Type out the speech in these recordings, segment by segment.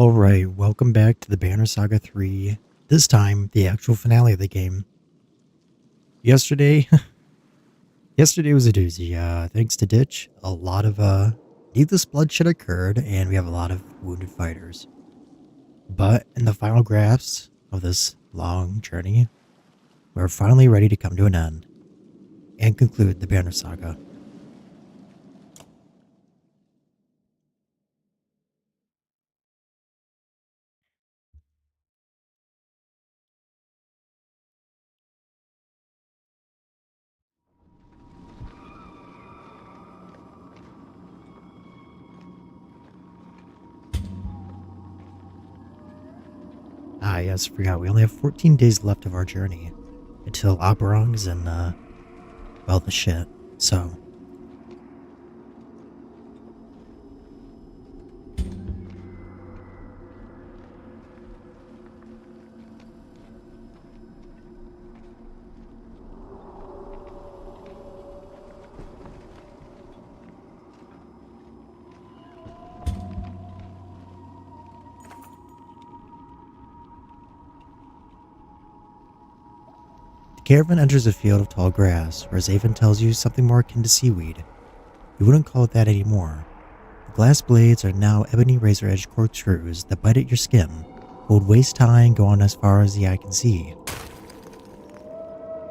Alright, welcome back to the Banner Saga 3. This time, the actual finale of the game. Yesterday, yesterday was a doozy. Thanks to Ditch, a lot of needless bloodshed occurred, and we have a lot of wounded fighters. But in the final graphs of this long journey, we're finally ready to come to an end and conclude the Banner Saga. Ah, yes, forgot. We only have 14 days left of our journey until Aberrang's and, well, the shit. So, the caravan enters a field of tall grass, where Zaven tells you something more akin to seaweed. You wouldn't call it that anymore. The glass blades are now ebony razor-edged corkscrews that bite at your skin, hold waist-high and go on as far as the eye can see.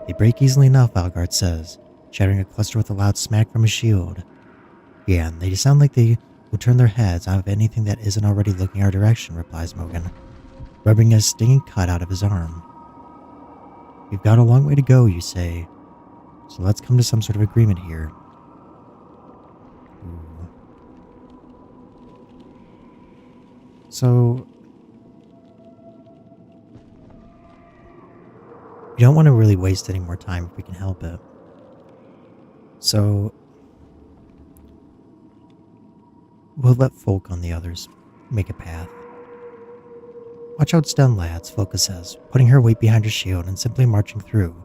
They break easily enough, Algard says, shattering a cluster with a loud smack from his shield. Yeah, and they sound like they will turn their heads out of anything that isn't already looking our direction, replies Mogan, rubbing a stinging cut out of his arm. We've got a long way to go, you say, so let's come to some sort of agreement here. Ooh. So, we don't want to really waste any more time if we can help it. So, we'll let Folk on the others make a path. Watch out, Stun, lads, Folka says, putting her weight behind her shield and simply marching through.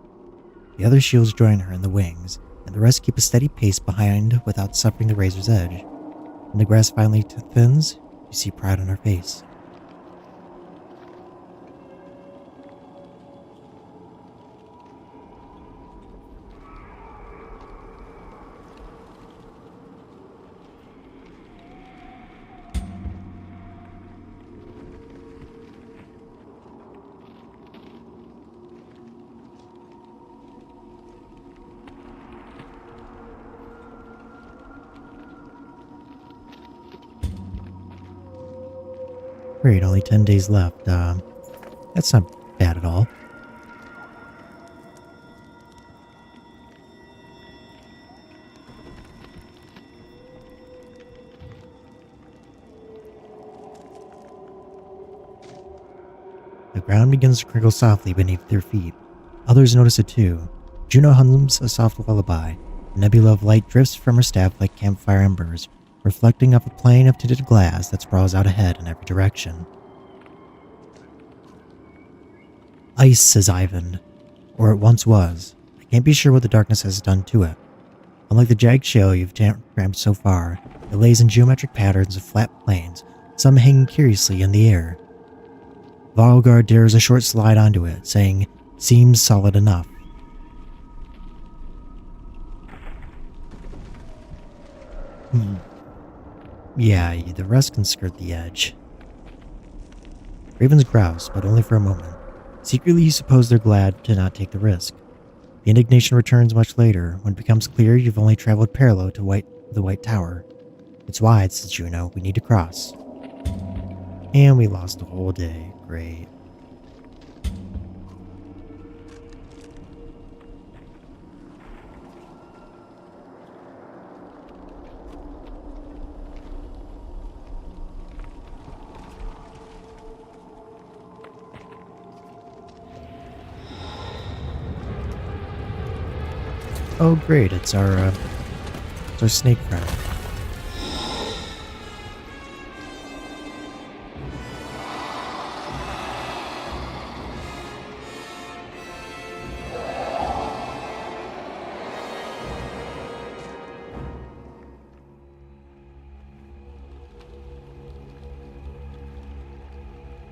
The other shields join her in the wings, and the rest keep a steady pace behind without suffering the razor's edge. When the grass finally thins, you see pride on her face. Great, only 10 days left. That's not bad at all. The ground begins to crinkle softly beneath their feet. Others notice it too. Juno hums a soft lullaby. A nebula of light drifts from her staff like campfire embers, reflecting off a plane of tinted glass that sprawls out ahead in every direction. Ice, says Ivan. Or it once was. I can't be sure what the darkness has done to it. Unlike the jagged shale you've tramped so far, it lays in geometric patterns of flat plains, some hanging curiously in the air. Valgard dares a short slide onto it, saying, "Seems solid enough." Yeah, the rest can skirt the edge. Ravens grouse, but only for a moment. Secretly, you suppose they're glad to not take the risk. The indignation returns much later, when it becomes clear you've only traveled parallel to the White Tower. It's wide, says Juno. We need to cross. And we lost a whole day. Great. Oh great, it's our snake friend.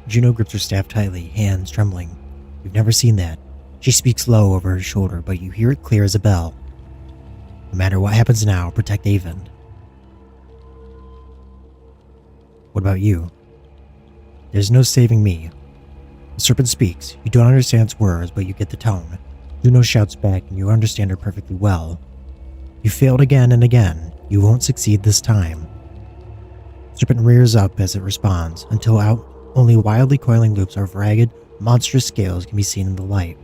Juno grips her staff tightly, hands trembling. You've never seen that. She speaks low over her shoulder, but you hear it clear as a bell. No matter what happens now, protect Avon. What about you? There's no saving me. The serpent speaks. You don't understand its words, but you get the tone. Juno shouts back, and you understand her perfectly well. You failed again and again. You won't succeed this time. The serpent rears up as it responds, until out only wildly coiling loops of ragged, monstrous scales can be seen in the light.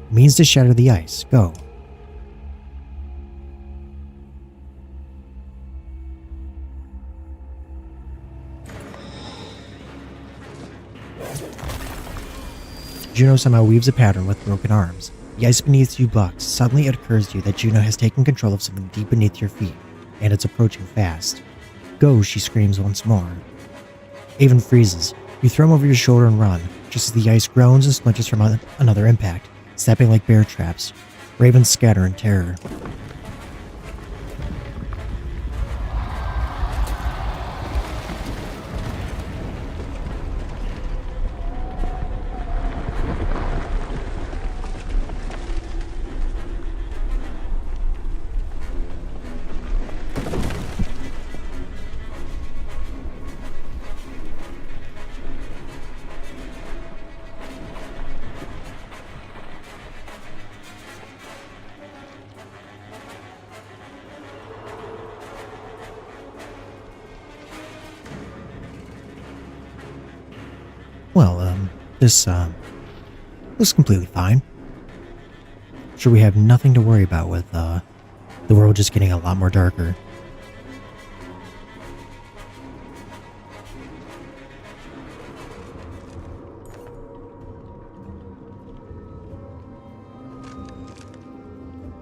It means to shatter the ice. Go. Juno somehow weaves a pattern with broken arms. The ice beneath you bucks. Suddenly it occurs to you that Juno has taken control of something deep beneath your feet, and it's approaching fast. Go, she screams once more. Avon freezes. You throw him over your shoulder and run, just as the ice groans and splinters from another impact, snapping like bear traps. Ravens scatter in terror. Well, this looks completely fine. Sure, we have nothing to worry about with the world just getting a lot more darker.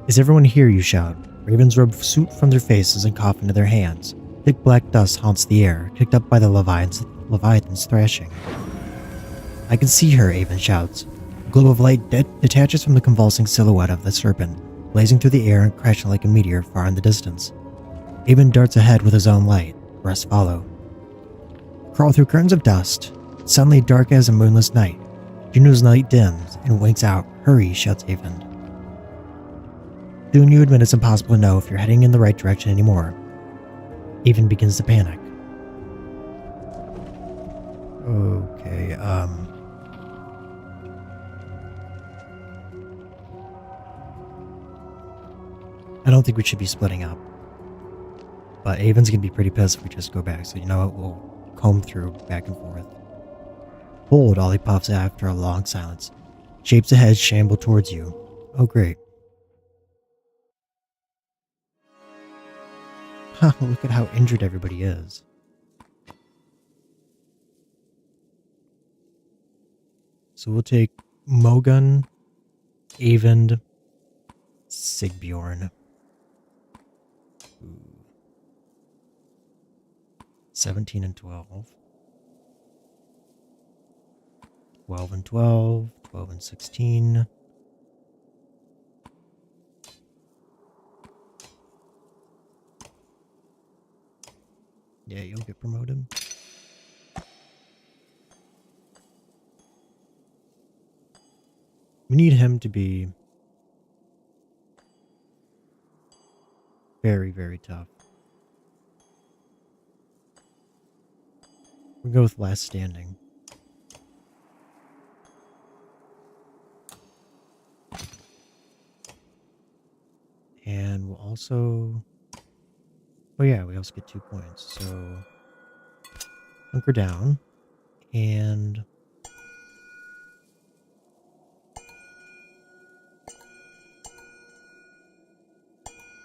Is everyone here, you shout. Ravens rub soot from their faces and cough into their hands. Thick black dust haunts the air, kicked up by the Leviathan's thrashing. I can see her, Avon shouts. A globe of light detaches from the convulsing silhouette of the serpent, blazing through the air and crashing like a meteor far in the distance. Avon darts ahead with his own light. The rest follow. Crawl through curtains of dust, suddenly dark as a moonless night. Juno's light dims and winks out. Hurry, shouts Avon. Soon you admit it's impossible to know if you're heading in the right direction anymore. Avon begins to panic. Okay, I don't think we should be splitting up. But Avon's gonna be pretty pissed if we just go back, so you know what, we'll comb through back and forth. Hold, Ollie puffs after a long silence. Shapes ahead shamble towards you. Oh great. Huh, look at how injured everybody is. So we'll take Mogun, Avon, Sigbjorn. 17 and 12. 12 and 12. 12 and 16. Yeah, you'll get promoted. We need him to be very, very tough. We'll go with last standing. And we'll also... Oh yeah, we also get 2 points. So... hunker down. And...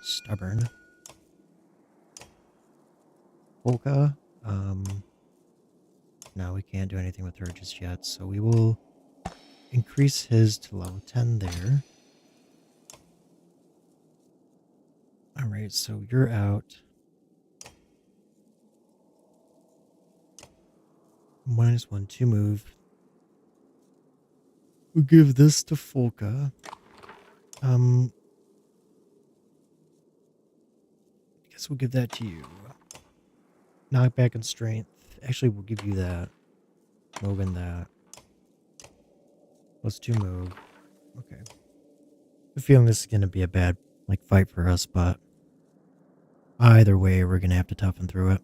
stubborn. Polka. No, we can't do anything with her just yet, so we will increase his to level 10 there. Alright, so you're out. -1, 2 move. We'll give this to Folka. I guess we'll give that to you. Knockback and strength. Actually, we'll give you that. moving that. Let's do move. Okay. I'm feeling this is going to be a bad fight for us, but either way, we're going to have to toughen through it.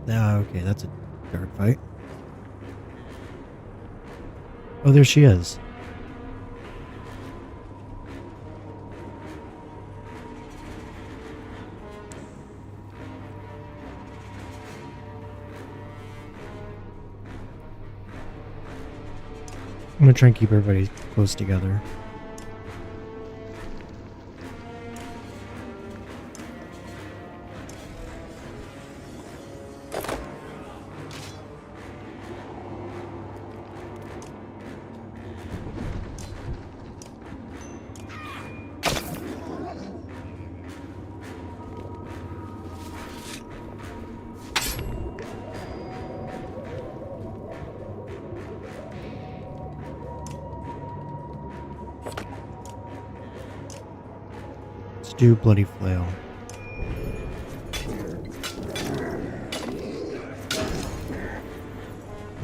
Okay, that's a dark fight. Oh, there she is. I'm going to try and keep everybody close together. Do bloody flail.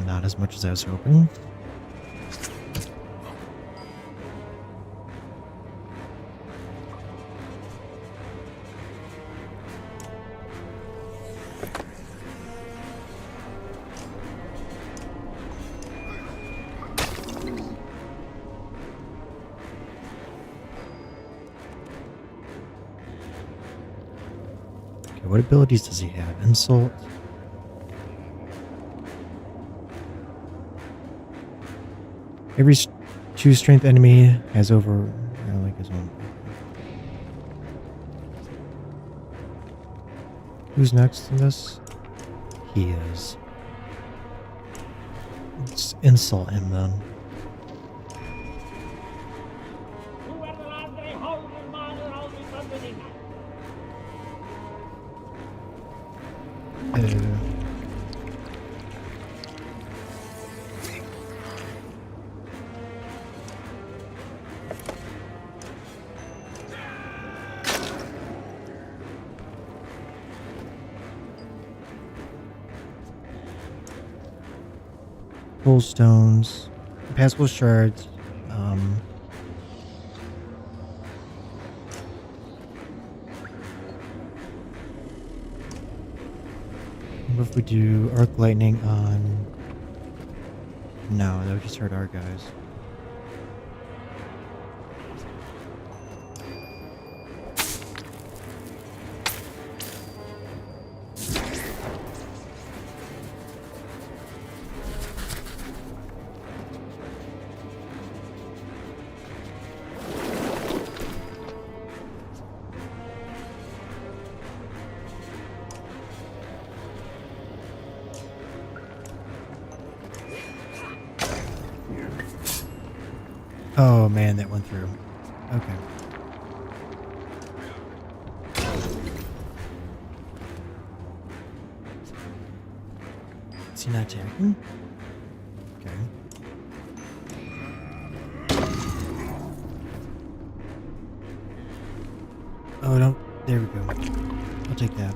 Not as much as I was hoping. What abilities does he have? Insult? Every 2 strength enemy has over... I like his own. Who's next in this? He is. Let's insult him then. Full stones, impassable shards. What if we do arc lightning on? No, that would just hurt our guys. Oh man, that went through. Okay. Is he not attacking? Okay. Oh no, there we go. I'll take that.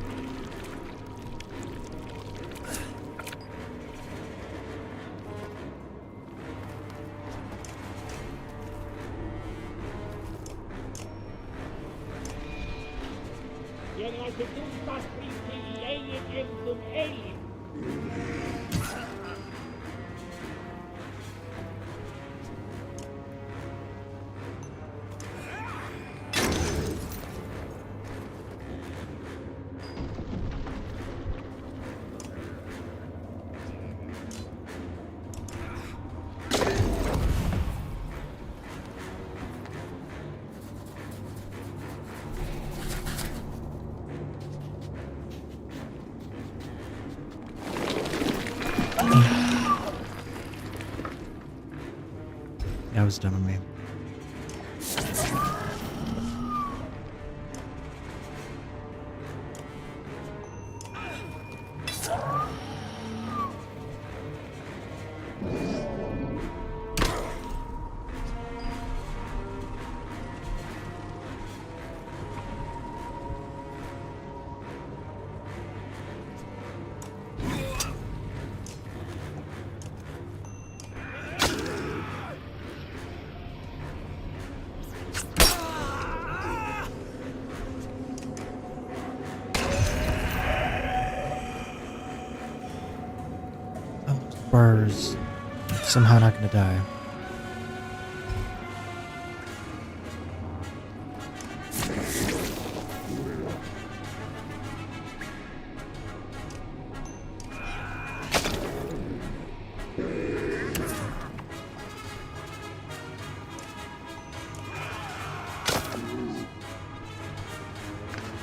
That was dumb of me. bar's somehow not gonna die.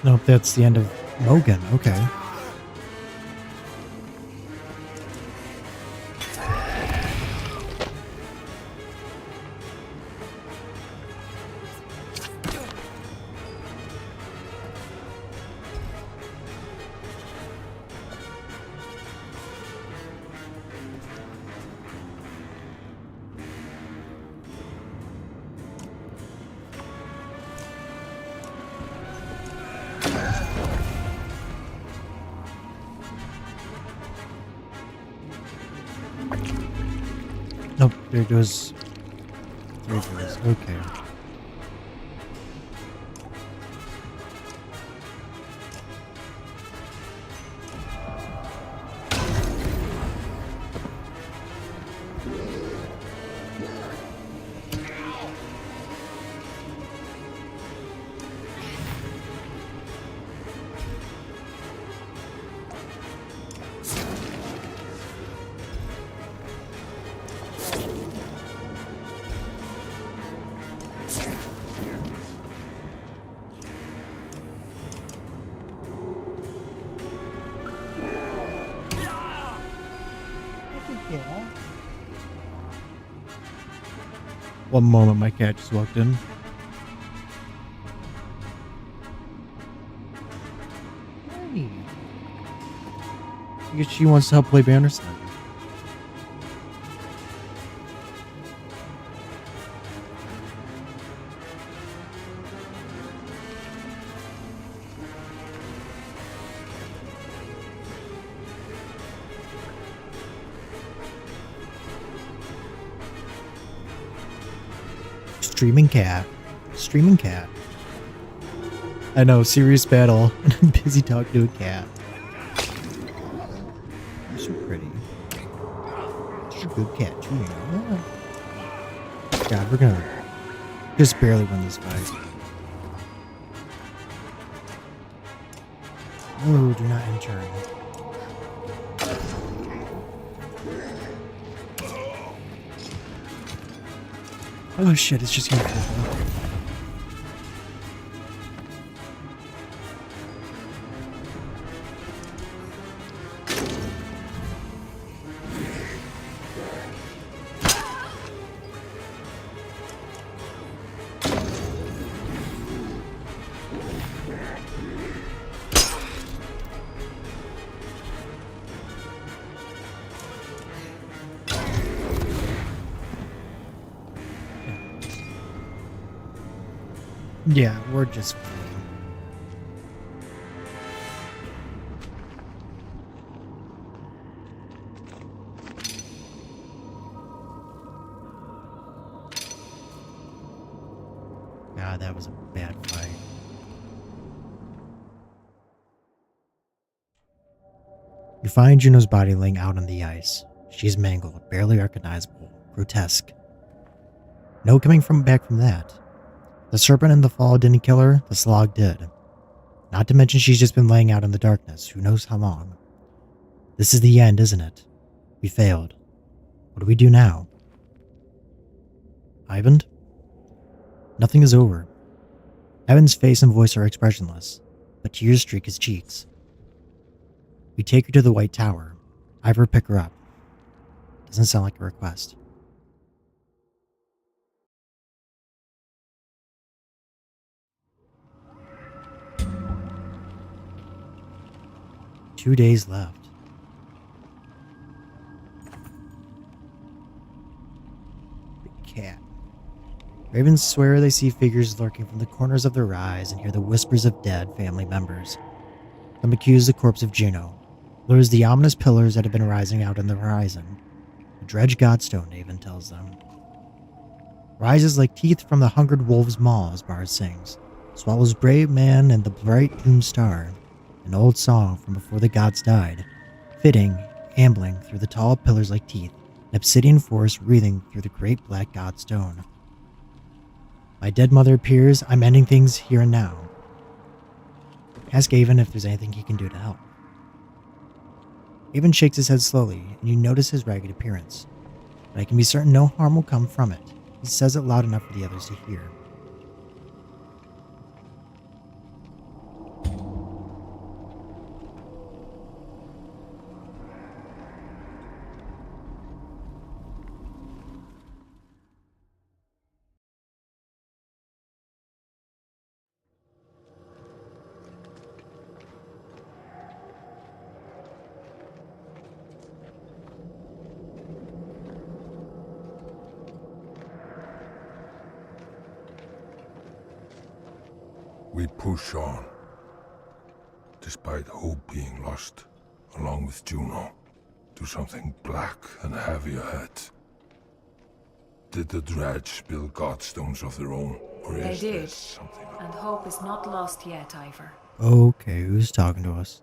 Nope, that's the end of Logan. Okay. Nope, there goes 3 doors. Okay. One moment, my cat just walked in. Hey. I guess she wants to help play Banner Saga. Streaming cat. Streaming cat. I know, serious battle. Busy talking to a cat. You're so pretty. You're a good cat, too, you know? God, we're gonna just barely win this fight. Oh, do not enter. Oh shit, it's just gonna fall. Yeah, we're just fine. God, that was a bad fight. You find Juno's body laying out on the ice. She's mangled, barely recognizable, grotesque. No coming back from that. The serpent in the fall didn't kill her, the slog did. Not to mention she's just been laying out in the darkness, who knows how long. This is the end, isn't it? We failed. What do we do now? Ivan? Nothing is over. Evan's face and voice are expressionless, but tears streak his cheeks. We take her to the White Tower. Ivor pick her up. Doesn't sound like a request. Two days left. Big cat. Ravens swear they see figures lurking from the corners of their eyes and hear the whispers of dead family members. Some accuse the corpse of Juno. Lures the ominous pillars that have been rising out on the horizon. The dredge godstone, Avon tells them. Rises like teeth from the hungered wolf's maw, as Bard sings. Swallows brave man and the bright doom star. An old song from before the gods died. Fitting, ambling through the tall pillars like teeth, an obsidian forest wreathing through the great black god stone. My dead mother appears. I'm ending things here and now. Ask Avon if there's anything he can do to help. Avon shakes his head slowly, and you notice his ragged appearance. But I can be certain no harm will come from it. He says it loud enough for the others to hear. We push on, despite hope being lost, along with Juno, to something black and heavy ahead. Did the dredge build godstones of their own, or They is did, this something else? and hope is not lost yet, Ivor. Okay, who's talking to us?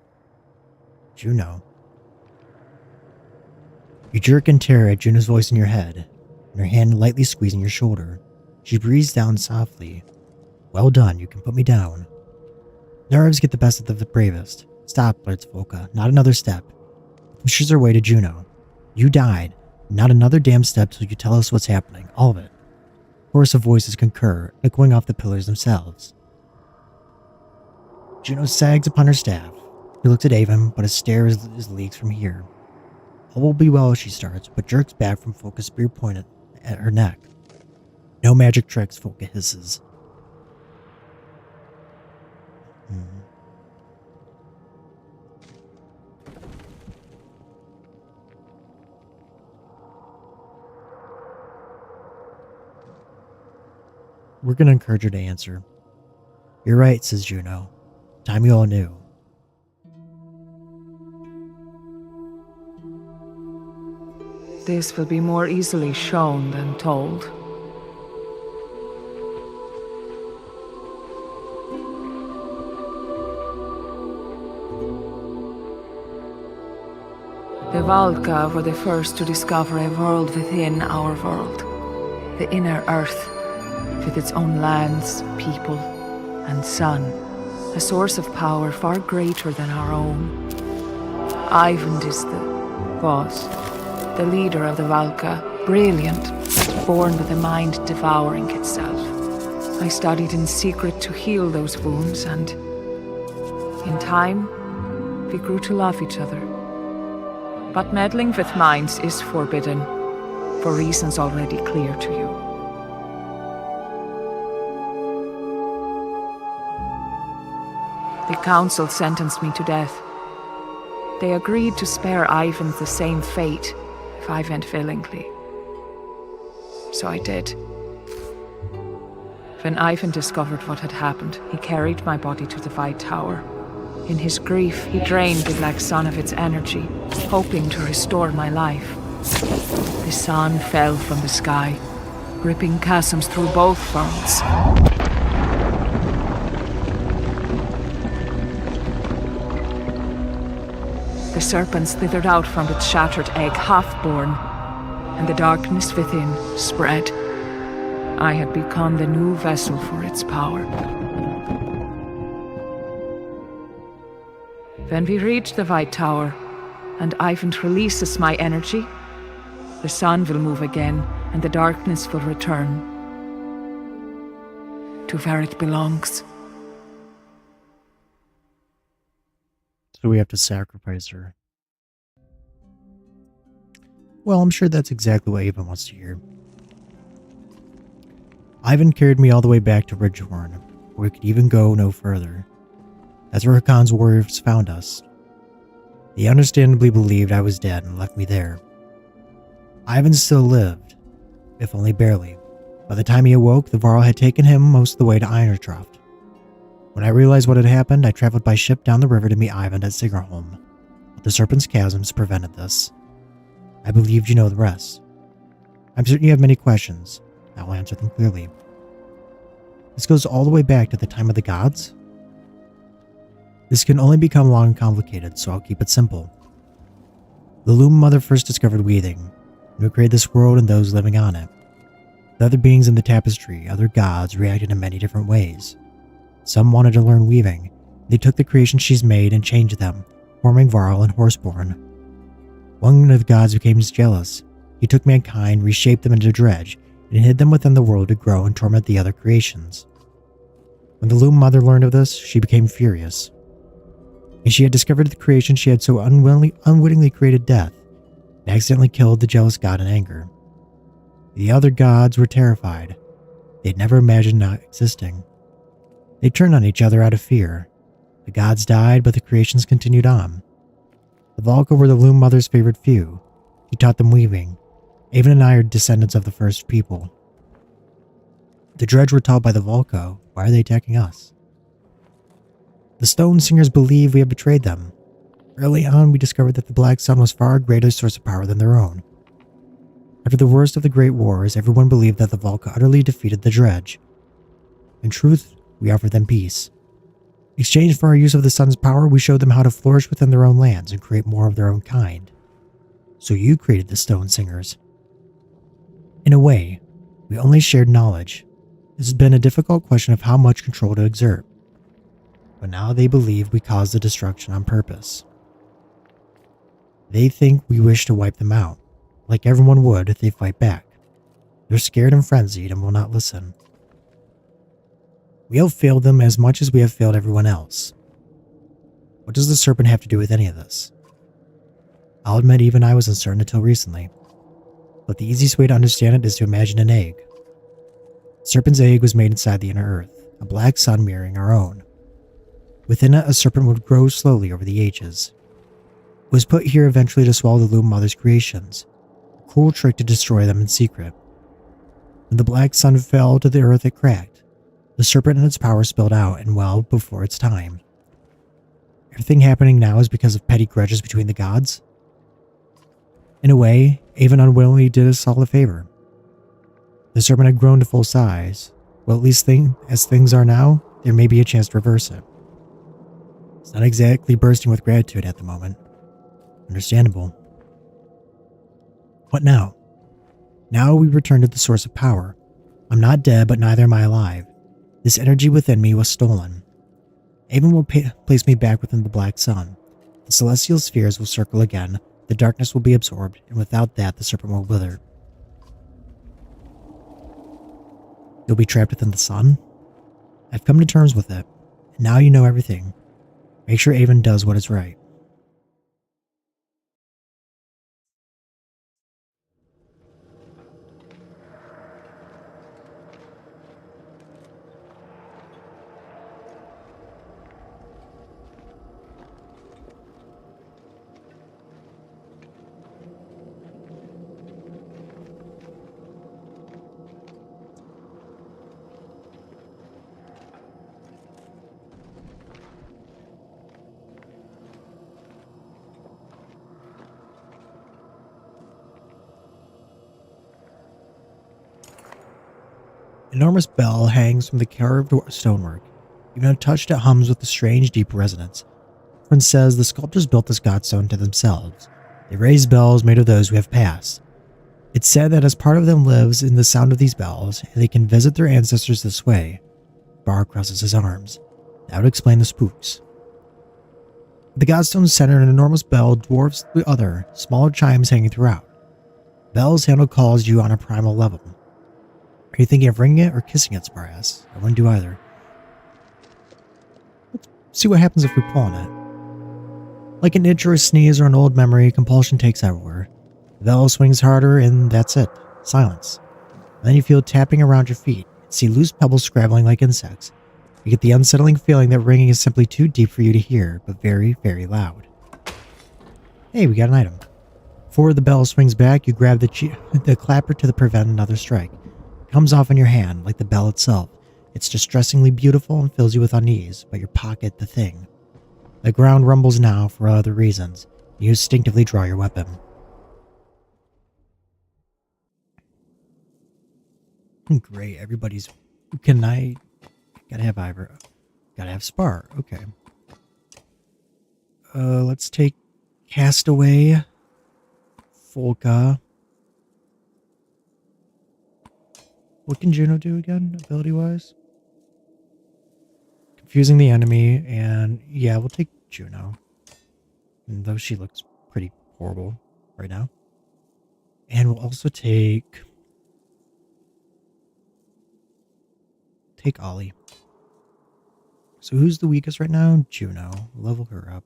Juno. You jerk in terror at Juno's voice in your head, and her hand lightly squeezing your shoulder. She breathes down softly. Well done, you can put me down. Nerves get the best of the bravest. Stop, blurts Volka. Not another step. Pushes her way to Juno. You died. Not another damn step till you tell us what's happening. All of it. Chorus of voices concur, echoing off the pillars themselves. Juno sags upon her staff. He looks at Avon, but his stare is leagues from here. All will be well, she starts, but jerks back from Volka's spear pointed at her neck. No magic tricks, Volka hisses. We're going to encourage her to answer. You're right, says Juno. Time you all knew. This will be more easily shown than told. The Valka were the first to discover a world within our world. The inner earth, with its own lands, people, and sun. A source of power far greater than our own. Ivan was the leader of the Valka, brilliant, born with a mind devouring itself. I studied in secret to heal those wounds, and in time, we grew to love each other. But meddling with minds is forbidden, for reasons already clear to you. The council sentenced me to death. They agreed to spare Ivan the same fate if I went willingly. So I did. When Ivan discovered what had happened, he carried my body to the White Tower. In his grief, he drained the Black Sun of its energy, hoping to restore my life. The sun fell from the sky, ripping chasms through both worlds. The serpent slithered out from its shattered egg, half-born, and the darkness within spread. I had become the new vessel for its power. When we reach the White Tower, and Ivan releases my energy, the sun will move again, and the darkness will return to where it belongs. So we have to sacrifice her. Well, I'm sure that's exactly what Avon wants to hear. Ivan carried me all the way back to Ridgehorn, where we could even go no further. That's where Hakon's warriors found us. They understandably believed I was dead and left me there. Ivan still lived, if only barely. By the time he awoke, the Varl had taken him most of the way to Irontroft. When I realized what had happened, I traveled by ship down the river to meet Ivan at Sigarholm, but the Serpent's Chasms prevented this. I believed you know the rest. I'm certain you have many questions. I will answer them clearly. This goes all the way back to the time of the gods? This can only become long and complicated, so I'll keep it simple. The Loom Mother first discovered weaving, and would create this world and those living on it. The other beings in the tapestry, other gods, reacted in many different ways. Some wanted to learn weaving. They took the creations she's made and changed them, forming Varl and Horseborn. One of the gods became jealous. He took mankind, reshaped them into dredge, and hid them within the world to grow and torment the other creations. When the Loom Mother learned of this, she became furious. And she had discovered the creation she had so unwittingly created death, and accidentally killed the jealous god in anger. The other gods were terrified. They'd never imagined not existing. They turned on each other out of fear. The gods died, but the creations continued on. The Valka were the Loom Mother's favorite few. He taught them weaving. Avon and I are descendants of the first people. The dredge were taught by the Valka. Why are they attacking us? The Stone Singers believe we have betrayed them. Early on, we discovered that the Black Sun was far greater source of power than their own. After the worst of the Great Wars, everyone believed that the Valka utterly defeated the dredge. In truth, we offered them peace. In exchange for our use of the sun's power, we showed them how to flourish within their own lands and create more of their own kind. So you created the Stone Singers. In a way, we only shared knowledge. This has been a difficult question of how much control to exert. But now they believe we caused the destruction on purpose. They think we wish to wipe them out, like everyone would if they fight back. They're scared and frenzied and will not listen. We have failed them as much as we have failed everyone else. What does the serpent have to do with any of this? I'll admit even I was uncertain until recently. But the easiest way to understand it is to imagine an egg. Serpent's egg was made inside the inner earth, a black sun mirroring our own. Within it, a serpent would grow slowly over the ages. It was put here eventually to swallow the Loom Mother's creations, a cruel trick to destroy them in secret. When the black sun fell to the earth, it cracked. The serpent and its power spilled out, and well before its time. Everything happening now is because of petty grudges between the gods? In a way, Avon unwillingly did us all a favor. The serpent had grown to full size. Well, at least as things are now, there may be a chance to reverse it. It's not exactly bursting with gratitude at the moment. Understandable. What now? Now we return to the source of power. I'm not dead, but neither am I alive. This energy within me was stolen. Avon will place me back within the Black Sun. The celestial spheres will circle again, the darkness will be absorbed, and without that, the serpent will wither. You'll be trapped within the sun? I've come to terms with it, and now you know everything. Make sure Avon does what is right. An enormous bell hangs from the carved stonework. Even untouched, it hums with a strange, deep resonance. Friend says the sculptors built this godstone to themselves. They raise bells made of those who have passed. It's said that as part of them lives in the sound of these bells, and they can visit their ancestors this way. Bar crosses his arms. That would explain the spooks. The godstone's center, an enormous bell dwarfs the other, smaller chimes hanging throughout. Bell's handle calls you on a primal level. Are you thinking of ringing it or kissing its brass? I wouldn't do either. Let's see what happens if we pull on it. Like an itch or a sneeze or an old memory, compulsion takes everywhere. The bell swings harder and that's it. Silence. And then you feel tapping around your feet and see loose pebbles scrabbling like insects. You get the unsettling feeling that ringing is simply too deep for you to hear, but very, very loud. Hey, we got an item. Before the bell swings back, you grab the clapper to prevent another strike. Comes off in your hand like the bell itself. It's distressingly beautiful and fills you with unease, but you pocket the thing. The ground rumbles now for other reasons. You instinctively draw your weapon. Great, everybody's... Can I... Gotta have Ivor. Gotta have Spar, okay. Let's take Castaway. Folka. What can Juno do again, ability-wise? Confusing the enemy, and yeah, we'll take Juno. And though she looks pretty horrible right now. And we'll also take Ollie. So who's the weakest right now? Juno. Level her up.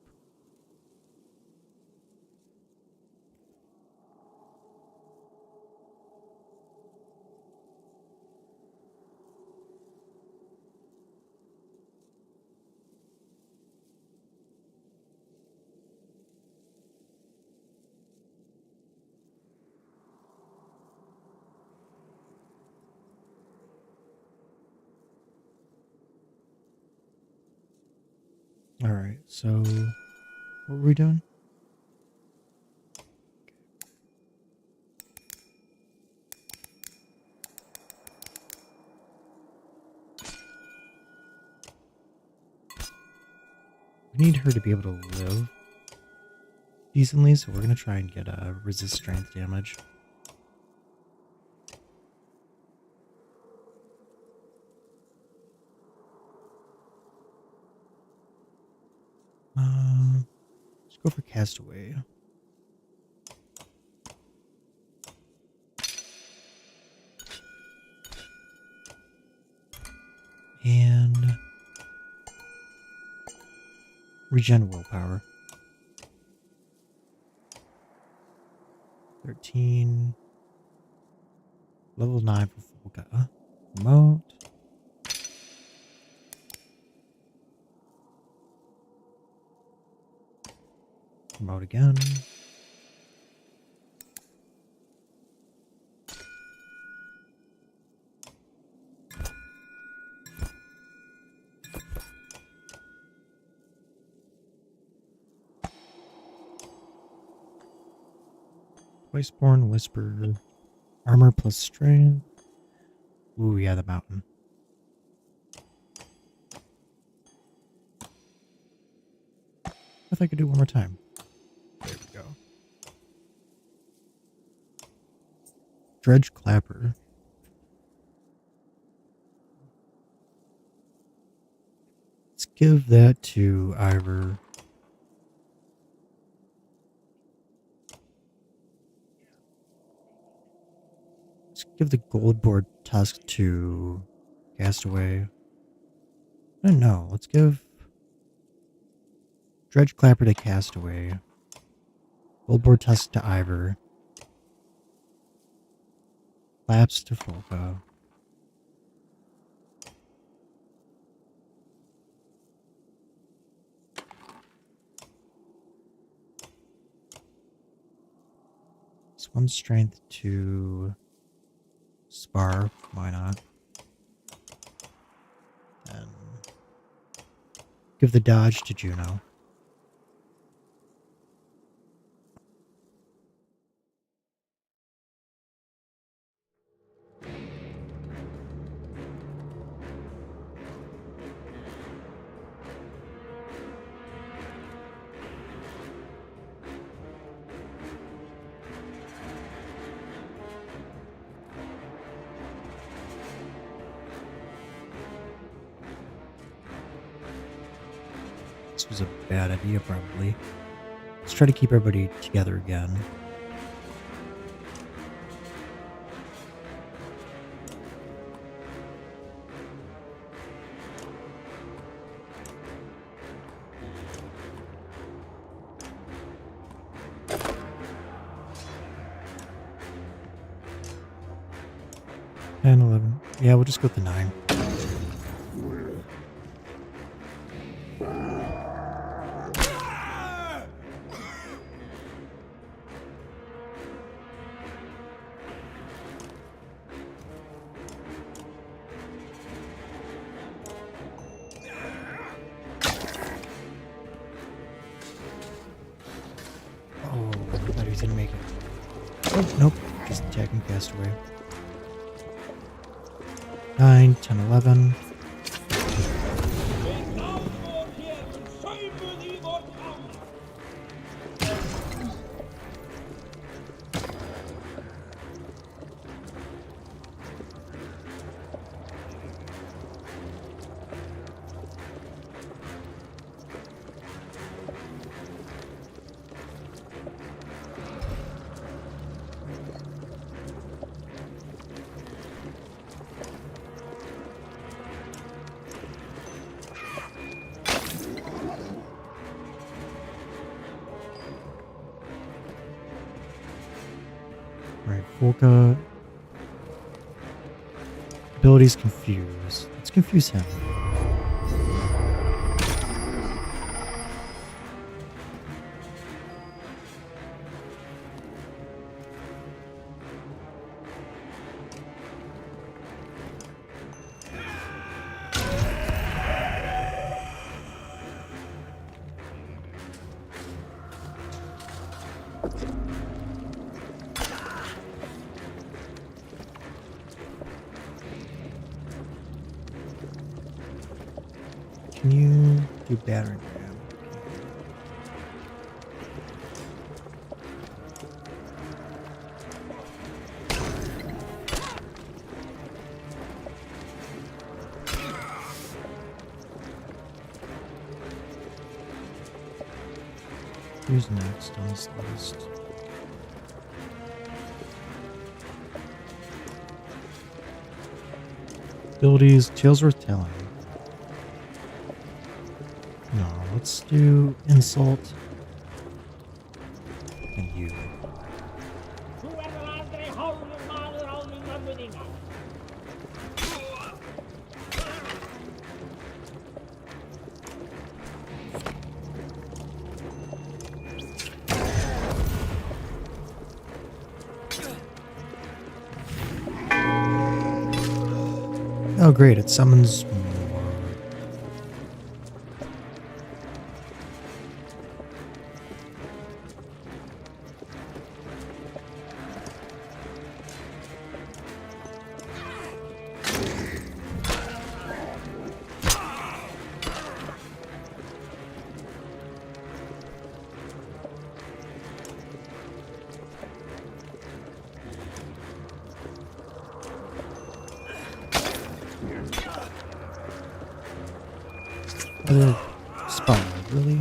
Alright, so what were we doing? We need her to be able to live decently, so we're going to try and get a resist strength damage. Let's go for Castaway. And regen willpower. 13. Level 9 for Folka. Remote. Remote again. Twiceborn Whisper. Armor plus strength. Ooh, yeah, the mountain. If I could do one more time. There we go. Dredge Clapper. Let's give that to Ivor. Let's give the gold board tusk to Castaway. I don't know. Let's give Dredge Clapper to Castaway. Gold board tusk to Ivor. Claps to Folka. Swim strength to Spar. Why not? And give the dodge to Juno. This was a bad idea, probably. Let's try to keep everybody together again. And 11. Yeah, we'll just go with the 9. Oh, I thought he didn't make it. Oh, nope. Just attacking Castaway. 9, 10, 11. Volca. Abilities confuse. Let's confuse him. Can you do battering ram? Who's next on this list? Abilities, tales worth telling. No, let's do insult. And you. Oh great, it summons more. Other spot, really?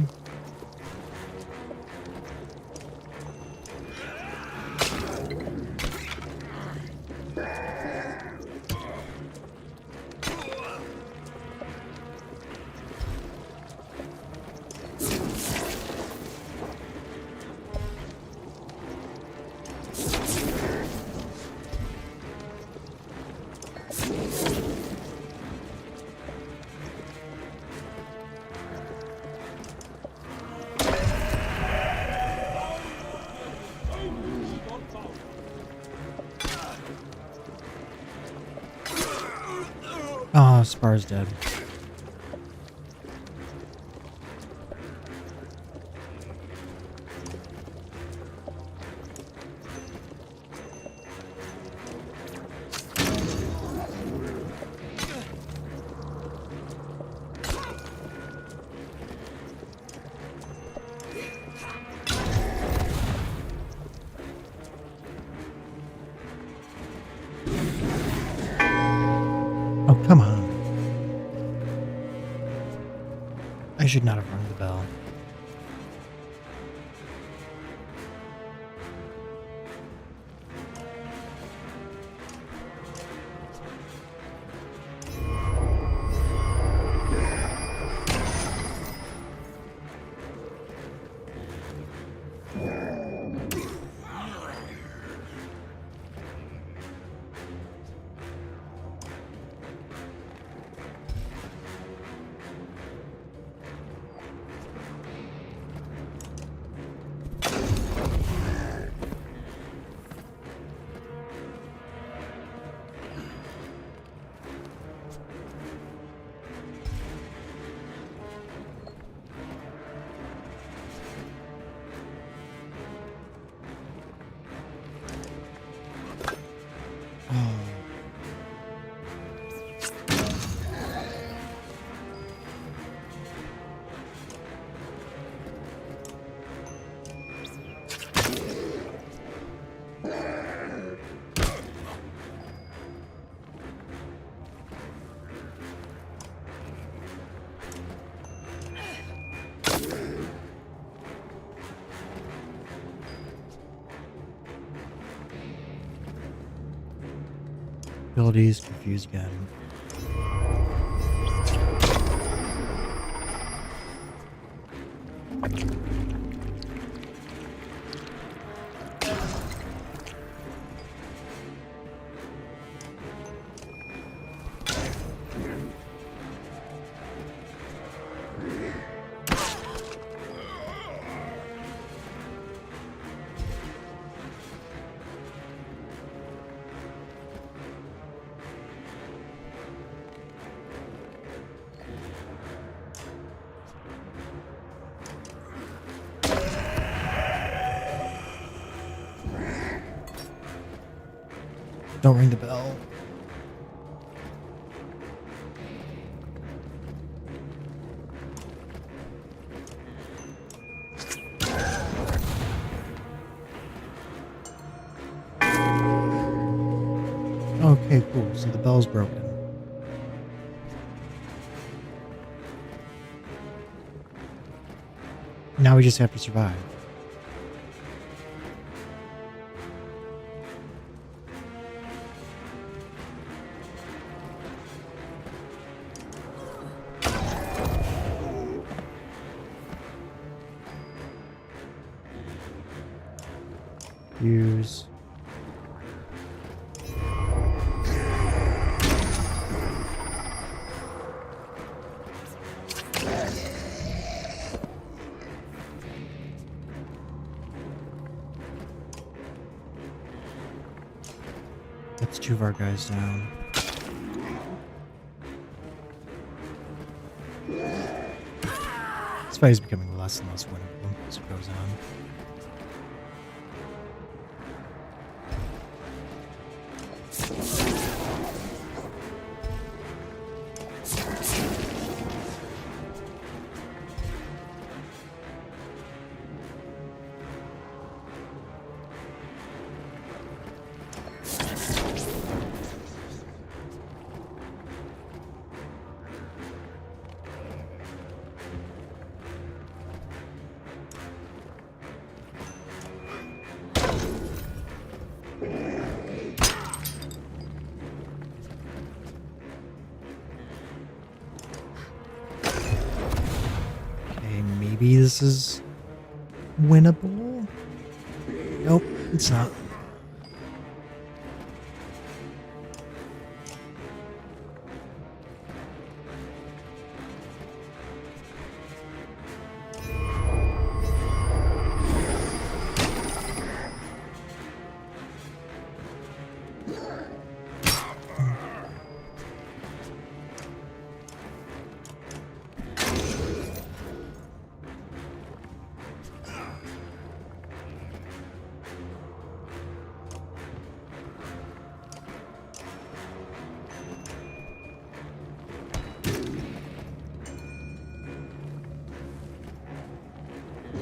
Oh, Spar's dead. Oh, come on. I should not have rung the bell. Abilities, confuse again. Don't ring the bell. Okay, cool. So the bell's broken. Now we just have to survive. Use. That's 2 of our guys down. This fight is becoming less and less winnable as it goes on. Maybe this is winnable? Nope, it's not.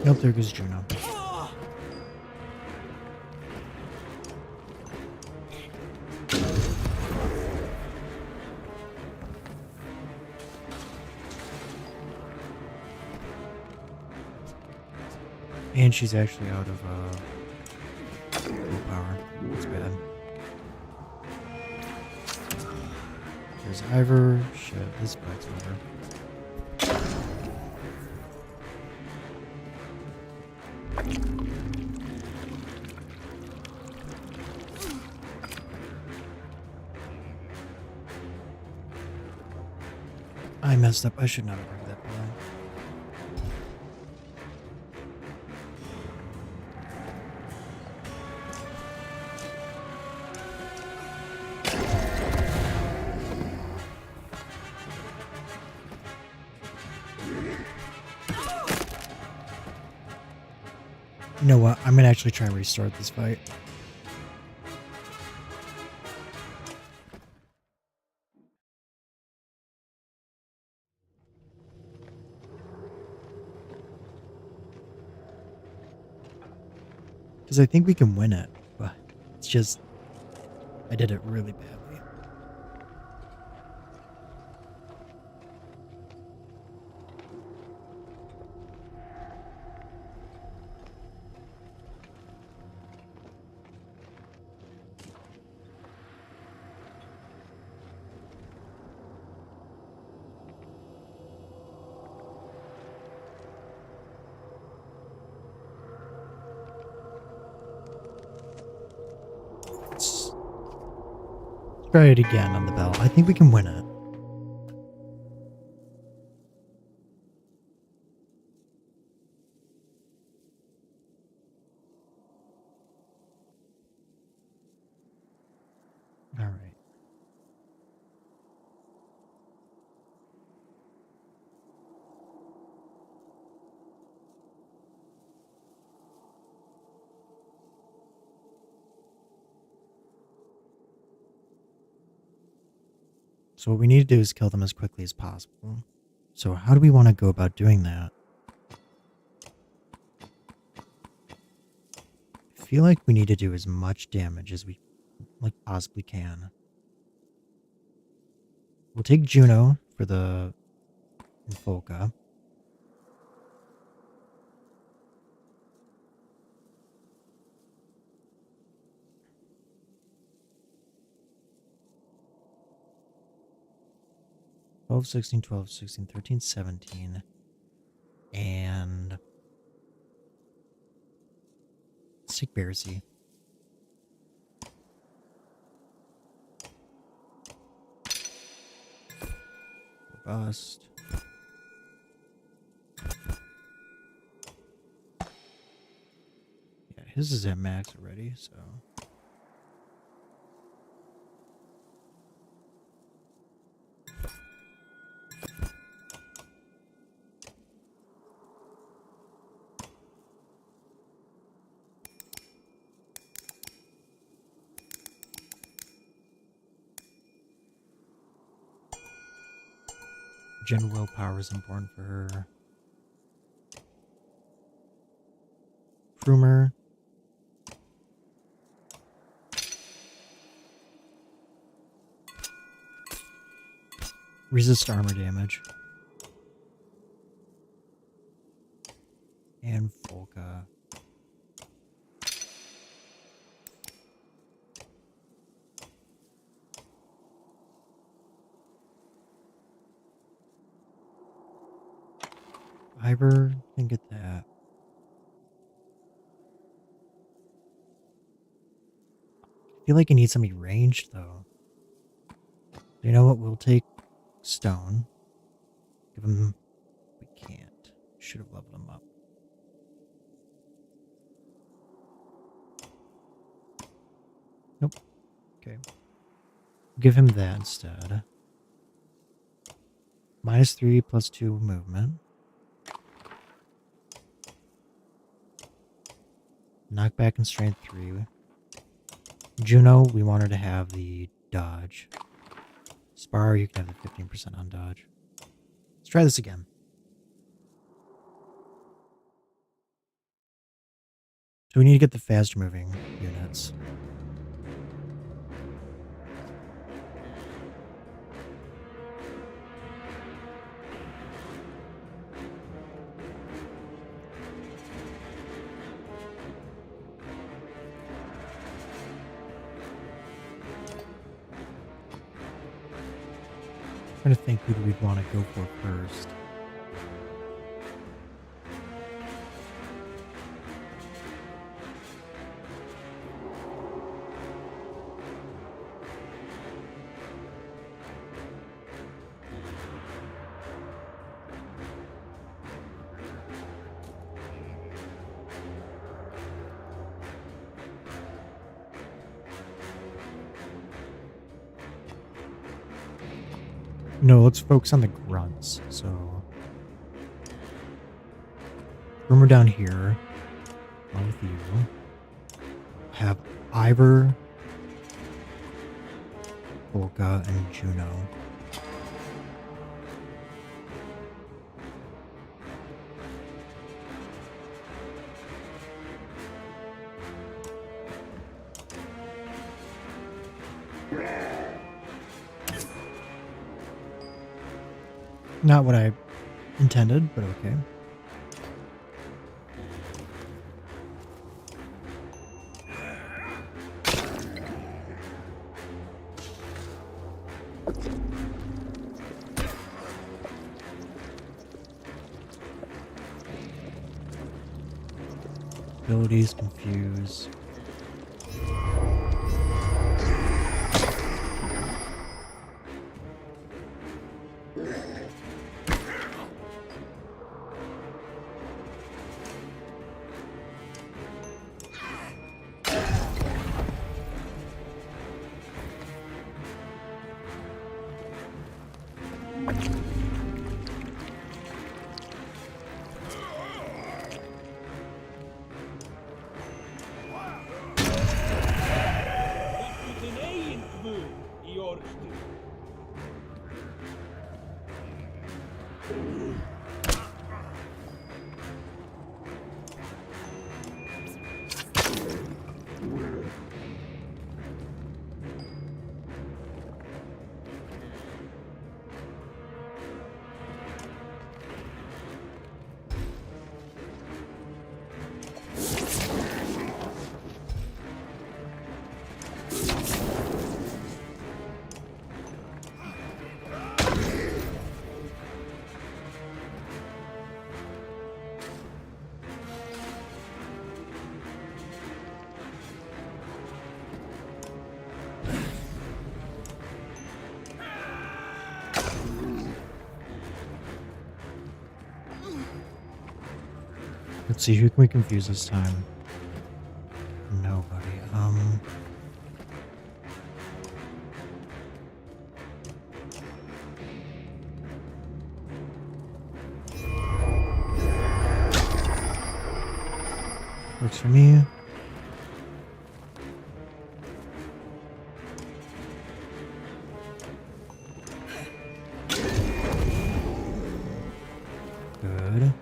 Nope, there goes Juno. And she's actually out of willpower. That's bad. There's Ivor. Shit, this fight's over. I messed up. I should not have heard that bell. You know what? I'm gonna actually try and restart this fight. Because I think we can win it, but it's just, I did it really badly. Let's try it again on the bell. I think we can win it. All right. So what we need to do is kill them as quickly as possible. So how do we want to go about doing that? I feel like we need to do as much damage as we possibly can. We'll take Juno for the Infolka. 12, 16, 12, 16, 13, 17. And let's take Bearsy. Robust. Yeah, his is at max already, so. Gen willpower is important for her. Frumer. Resist armor damage. And Volca. Ivor can get that. I feel like I need somebody ranged though. You know what? We'll take Stone. Give him. We can't. Should have leveled him up. Nope. Okay. Give him that instead. -3 +2 movement. Knockback and strength 3. Juno, we want her to have the dodge. Spar, you can have the 15% on dodge. Let's try this again. So we need to get the faster moving units. Trying to think who we'd want to go for first. No, let's focus on the grunts. So, rumor down here. Along with you. Have Ivor, Volca, and Juno. Not what I intended, but okay. Abilities confuse. Let's see, who can we confuse this time? Nobody. Works for me. Good.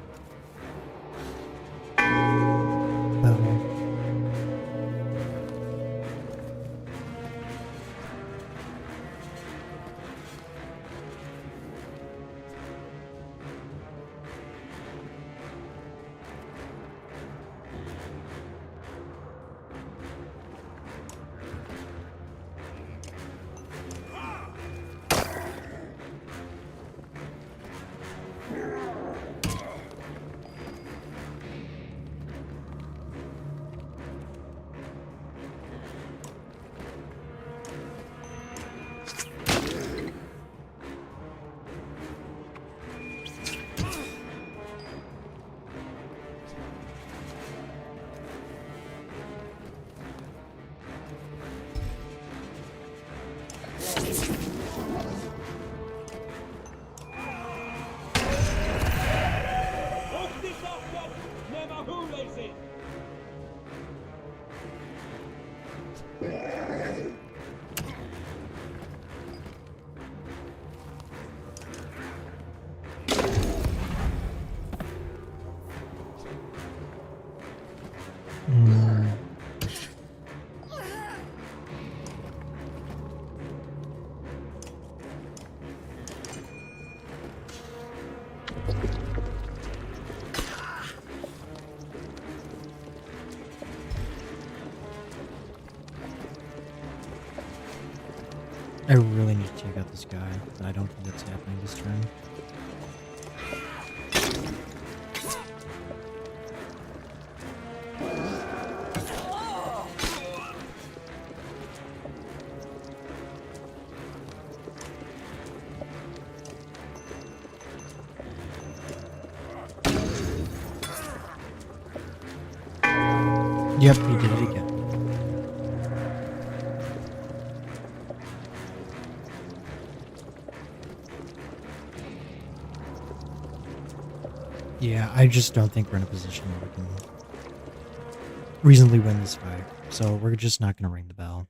I really need to take out this guy, but I don't think that's happening this turn. Yep, he did it again. Yeah, I just don't think we're in a position where we can reasonably win this fight, so we're just not going to ring the bell.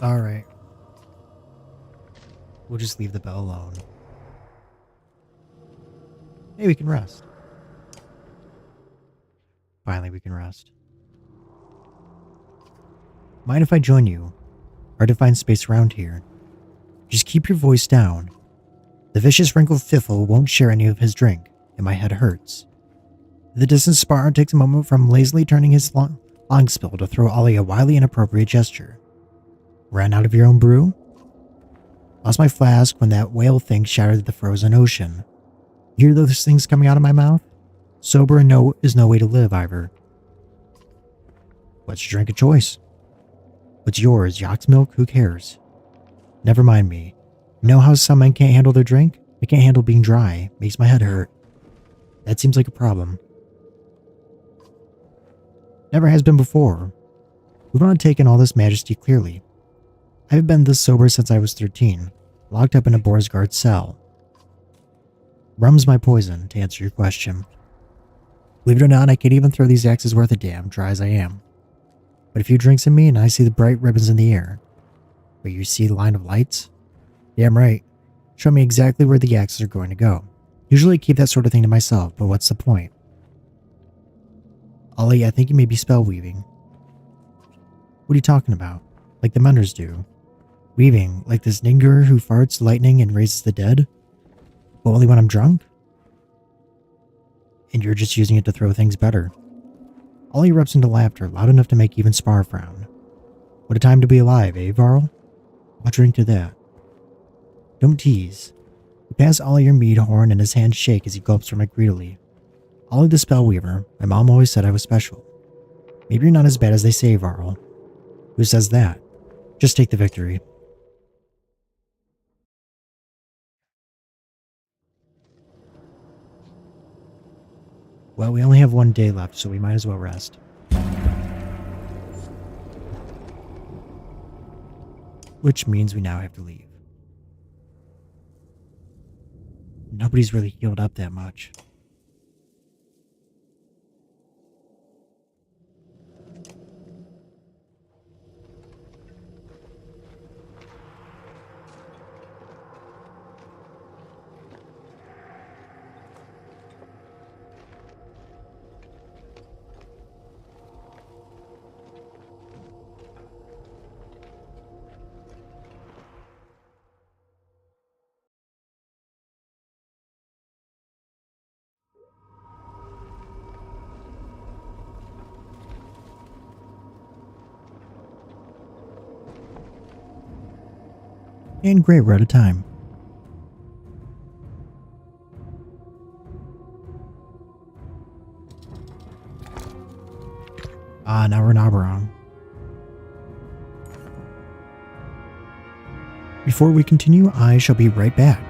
Alright. We'll just leave the bell alone. Hey, we can rest. Finally, we can rest. Mind if I join you? Hard to find space around here. Just keep your voice down. The vicious wrinkled fiffle won't share any of his drink, and my head hurts. The distant Spartan takes a moment from lazily turning his long spill to throw Ollie a wildly inappropriate gesture. Ran out of your own brew? Lost my flask when that whale thing shattered the frozen ocean. You hear those things coming out of my mouth? Sober and no is no way to live, Ivor. What's your drink of choice? What's yours, Yacht's milk? Who cares? Never mind me. You know how some men can't handle their drink? I can't handle being dry. Makes my head hurt. That seems like a problem. Never has been before. We've not taken all this majesty clearly. I haven't been this sober since I was 13, locked up in a Borsgard cell. Rum's my poison, to answer your question. Believe it or not, I can't even throw these axes worth a damn, dry as I am. But a few drinks in me and I see the bright ribbons in the air. But you see the line of lights? Damn right. Show me exactly where the axes are going to go. Usually I keep that sort of thing to myself, but what's the point? Ollie, I think you may be spell weaving. What are you talking about? Like the Menders do. Weaving, like this Ningur who farts lightning and raises the dead? But only when I'm drunk? And you're just using it to throw things better. Ollie erupts into laughter, loud enough to make even Spar frown. What a time to be alive, eh, Varl? I'll drink to that. Don't tease. You pass Ollie your mead horn and his hands shake as he gulps from it greedily. Ollie the Spellweaver, my mom always said I was special. Maybe you're not as bad as they say, Varl. Who says that? Just take the victory. Well, we only have one day left, so we might as well rest. Which means we now have to leave. Nobody's really healed up that much. And great, we're out of time. Now we're in Aberrang. Before we continue, I shall be right back.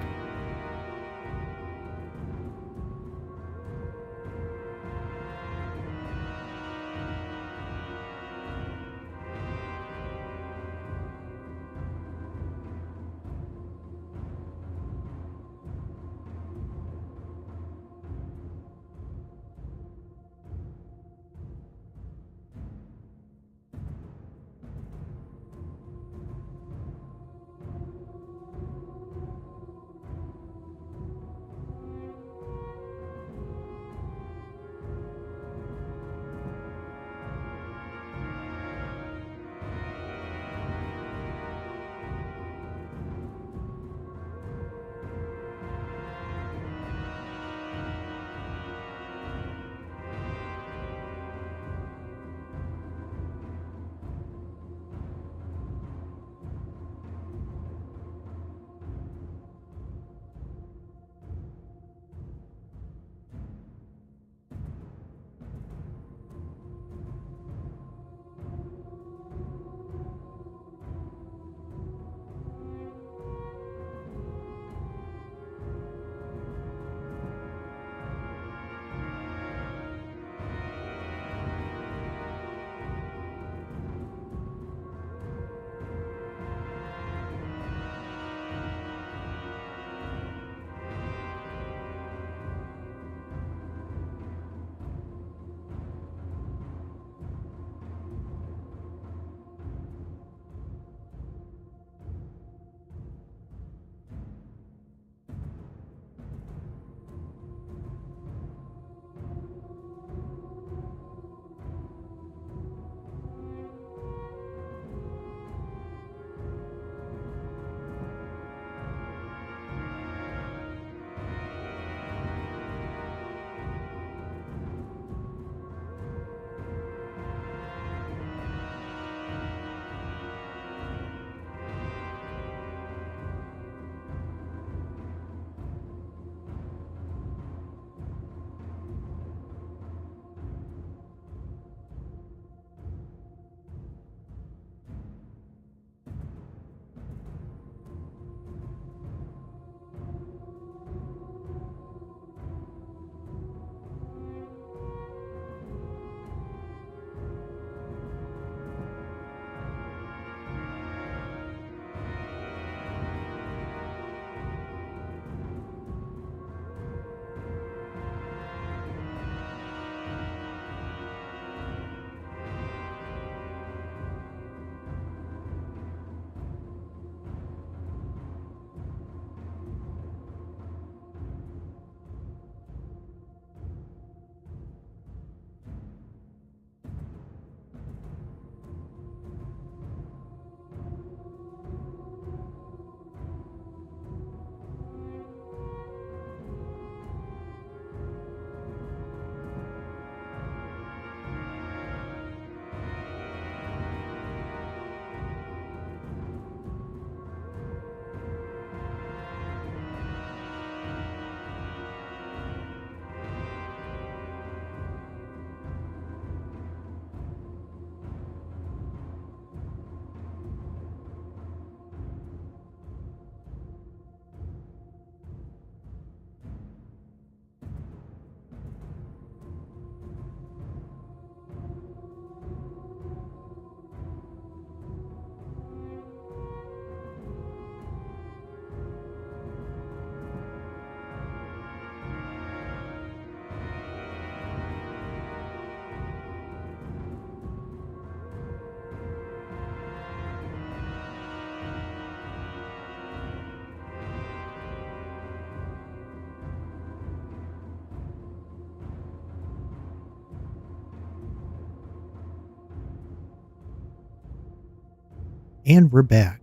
And we're back.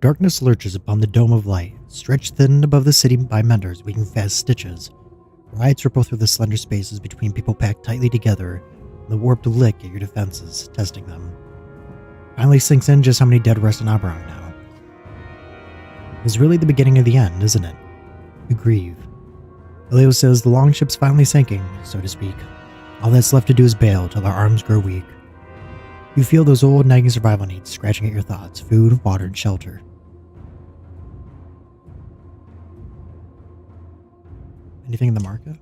Darkness lurches upon the dome of light, stretched thin above the city by menders weaving fast stitches. Riots ripple through the slender spaces between people packed tightly together, and the warped lick at your defenses, testing them. Finally sinks in just how many dead rest in Aberrang now. It's really the beginning of the end, isn't it? You grieve. Elio says the longship's finally sinking, so to speak. All that's left to do is bail till our arms grow weak. You feel those old nagging survival needs scratching at your thoughts: food, water, and shelter. Anything in the market?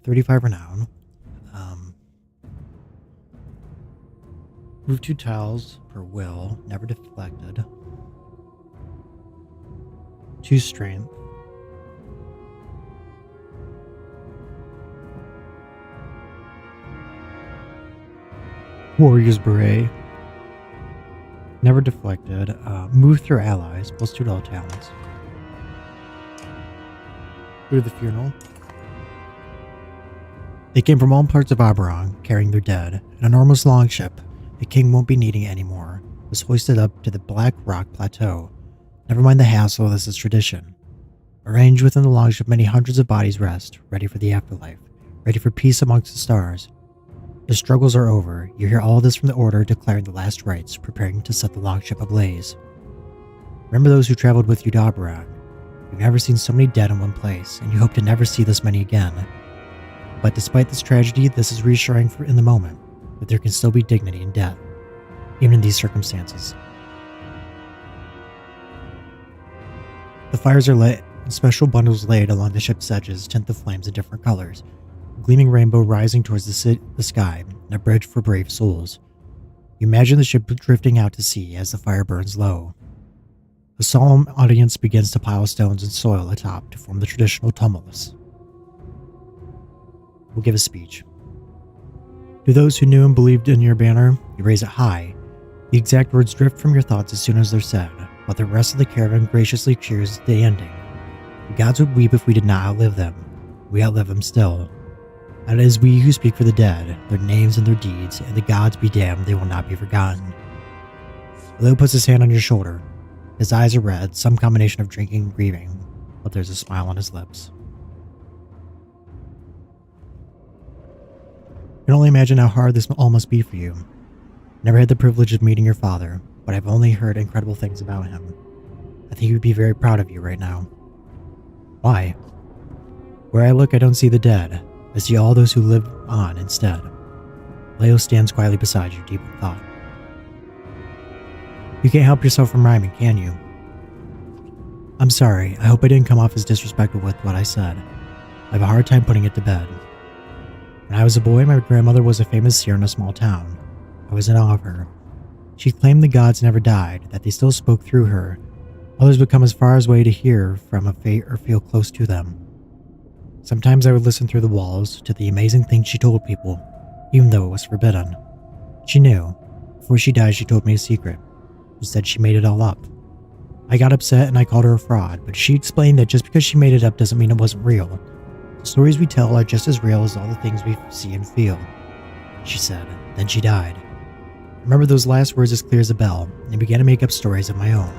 35 renown. Move 2 tiles per will, never deflected. 2 strength. Warrior's Beret. Never deflected. Move through allies, plus $2 talents. Through the funeral. They came from all parts of Aberrang, carrying their dead. An enormous longship, the king won't be needing it anymore, was hoisted up to the Black Rock Plateau. Never mind the hassle, this is tradition. Arranged within the longship, many hundreds of bodies rest, ready for the afterlife, ready for peace amongst the stars. The struggles are over. You hear all this from the Order declaring the last rites, preparing to set the longship ablaze. Remember those who traveled with you to Aberrang. You've never seen so many dead in one place, and you hope to never see this many again. But despite this tragedy, this is reassuring in the moment, that there can still be dignity in death, even in these circumstances. The fires are lit, and special bundles laid along the ship's edges tint the flames in different colors, a gleaming rainbow rising towards the sky, and a bridge for brave souls. You imagine the ship drifting out to sea as the fire burns low. A solemn audience begins to pile stones and soil atop to form the traditional tumulus. We'll give a speech. To those who knew and believed in your banner, you raise it high. The exact words drift from your thoughts as soon as they're said, while the rest of the caravan graciously cheers the ending. The gods would weep if we did not outlive them. We outlive them still. And it is we who speak for the dead, their names and their deeds, and the gods be damned, they will not be forgotten. Leo puts his hand on your shoulder. His eyes are red, some combination of drinking and grieving, but there's a smile on his lips. I can only imagine how hard this all must be for you. Never had the privilege of meeting your father, but I've only heard incredible things about him. I think he would be very proud of you right now. Why? Where I look, I don't see the dead. I see all those who live on instead. Leo stands quietly beside you, deep in thought. You can't help yourself from rhyming, can you? I'm sorry. I hope I didn't come off as disrespectful with what I said. I have a hard time putting it to bed. When I was a boy, my grandmother was a famous seer in a small town. I was in awe of her. She claimed the gods never died, that they still spoke through her. Others would come as far away to hear from a fate or feel close to them. Sometimes I would listen through the walls to the amazing things she told people, even though it was forbidden. She knew. Before she died, she told me a secret. She said she made it all up. I got upset and I called her a fraud, but she explained that just because she made it up doesn't mean it wasn't real. The stories we tell are just as real as all the things we see and feel, she said. Then she died. I remember those last words as clear as a bell, and began to make up stories of my own.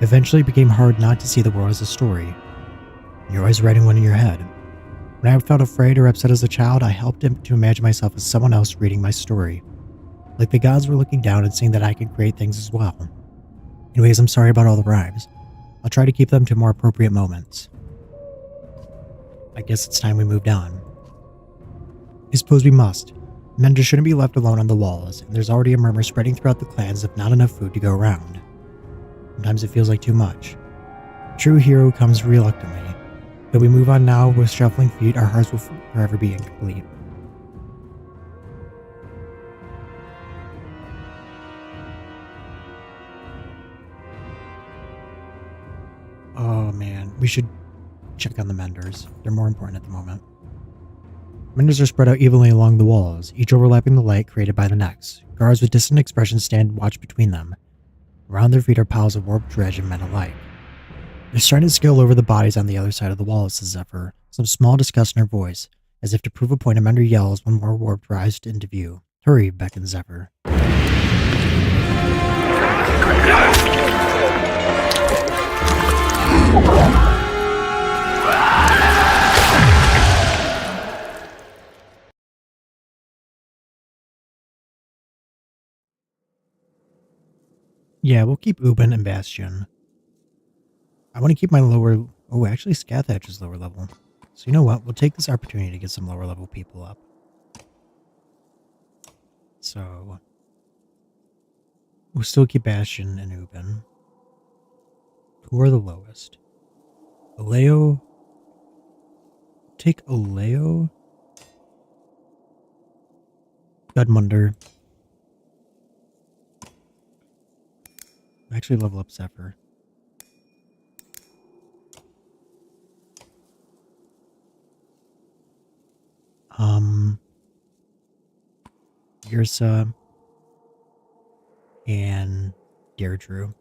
Eventually it became hard not to see the world as a story. You're always writing one in your head. When I felt afraid or upset as a child, I helped him to imagine myself as someone else reading my story. Like the gods were looking down and seeing that I could create things as well. Anyways, I'm sorry about all the rhymes. I'll try to keep them to more appropriate moments. I guess it's time we moved on. I suppose we must. Menders shouldn't be left alone on the walls, and there's already a murmur spreading throughout the clans of not enough food to go around. Sometimes it feels like too much. A true hero comes reluctantly. Though we move on now with shuffling feet, our hearts will forever be incomplete. Oh man, we should check on the menders. They're more important at the moment. Menders are spread out evenly along the walls, each overlapping the light created by the next. Guards with distant expressions stand watch between them. Around their feet are piles of warped dredge and men alike. They're starting to scale over the bodies on the other side of the wall, says Zephyr, some small disgust in her voice. As if to prove a point, a mender yells when more warped rise into view, Hurry, beckons Zephyr. Yeah, we'll keep Ubin and Bastion. I want to keep my lower... Oh, actually, Scathach is lower level. So you know what? We'll take this opportunity to get some lower level people up. So... we'll still keep Bastion and Ubin. Who are the lowest? Aleo... Take Aleo... Gudmundur. Actually level up Zephyr. Yrsa and Deirdre.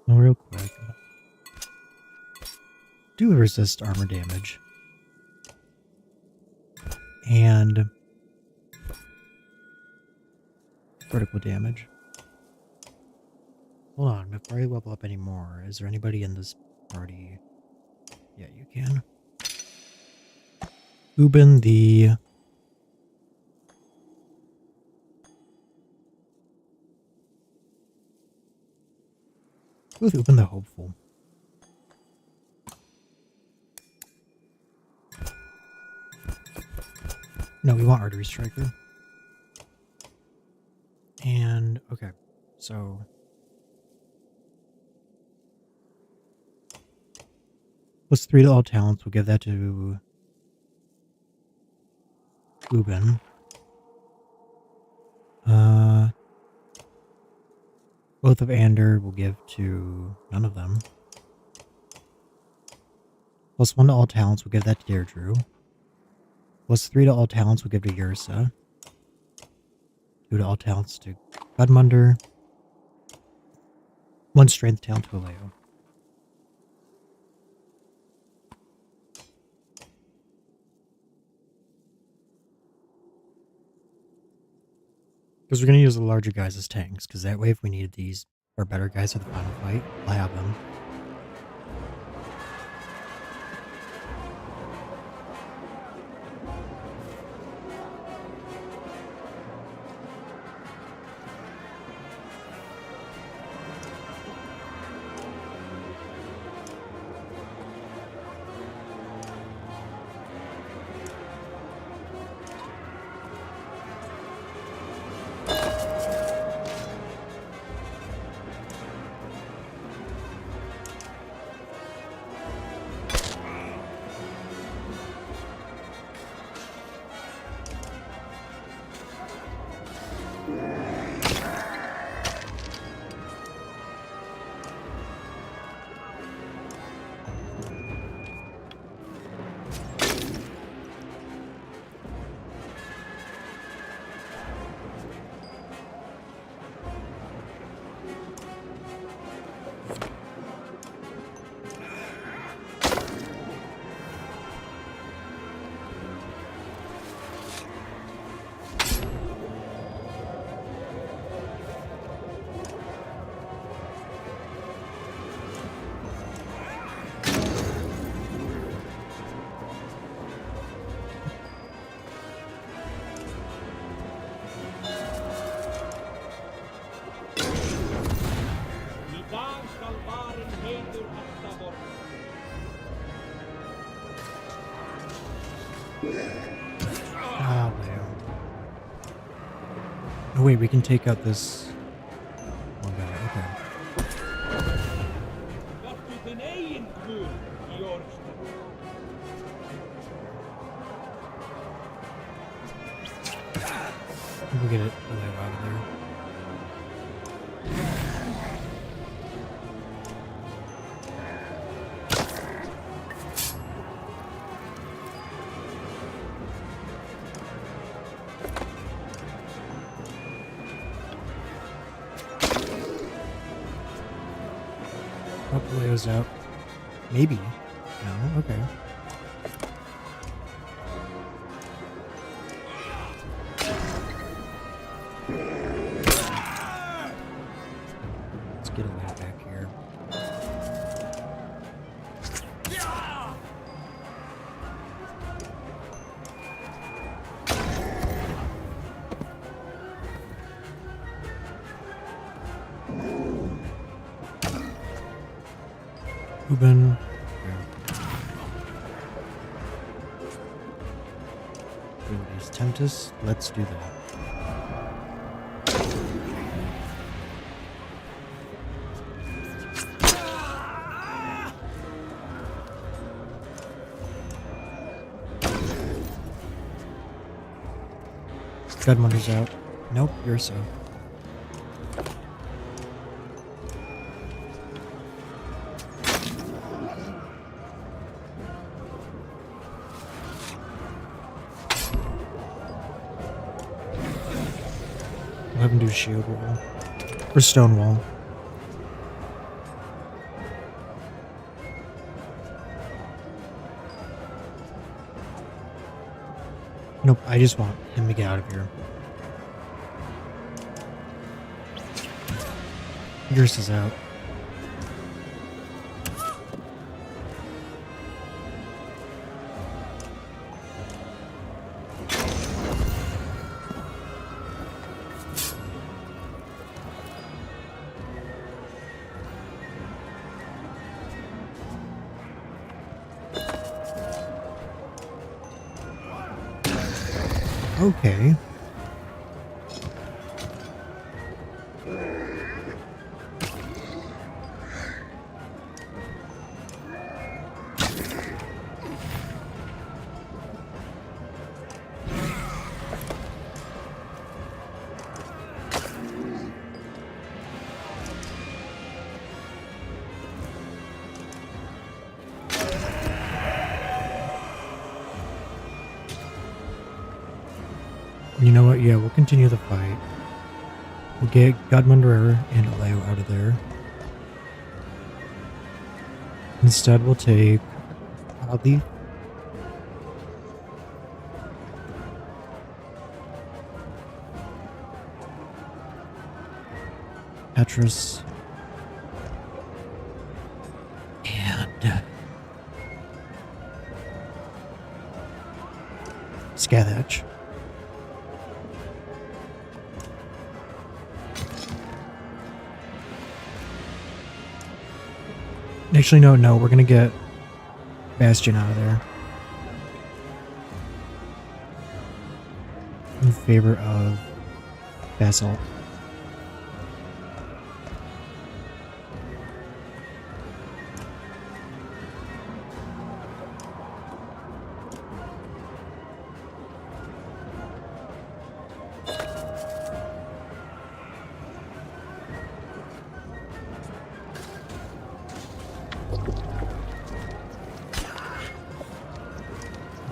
Oh, real quick. Do resist armor damage. And critical damage. Hold on, before I level up anymore, is there anybody in this party? Yeah, you can. Ubin the... Go with Ubin the Hopeful. No, we want Artery Striker. And, okay, so... +3 to all talents, we'll give that to Ubin. Both of Ander we'll give to none of them. +1 to all talents, we'll give that to Deirdre. +3 to all talents, we'll give to Yrsa. 2 to all talents to Gudmundur. 1 strength talent to Aleo. Because we're going to use the larger guys as tanks, because that way if we need these, or better guys for the final fight, I'll have them. Oh, man. Oh, wait, we can take out this one guy. Okay. We'll get it out of there. Oh, Leo's out. Maybe. No? Okay. Let's get away back here. Ruben. Abilities Tempest. Let's do that. Godmother's out. Nope, you're so. We'll have him do shield wall. Or stone wall. Nope, I just want him to get out of here. Yours is out. Okay. You know what? Yeah, we'll continue the fight. We'll get Godmother and Aleo out of there. Instead, we'll take Oddly. Petrus. And Scathach. Actually, no, we're gonna get Bastion out of there in favor of Basalt.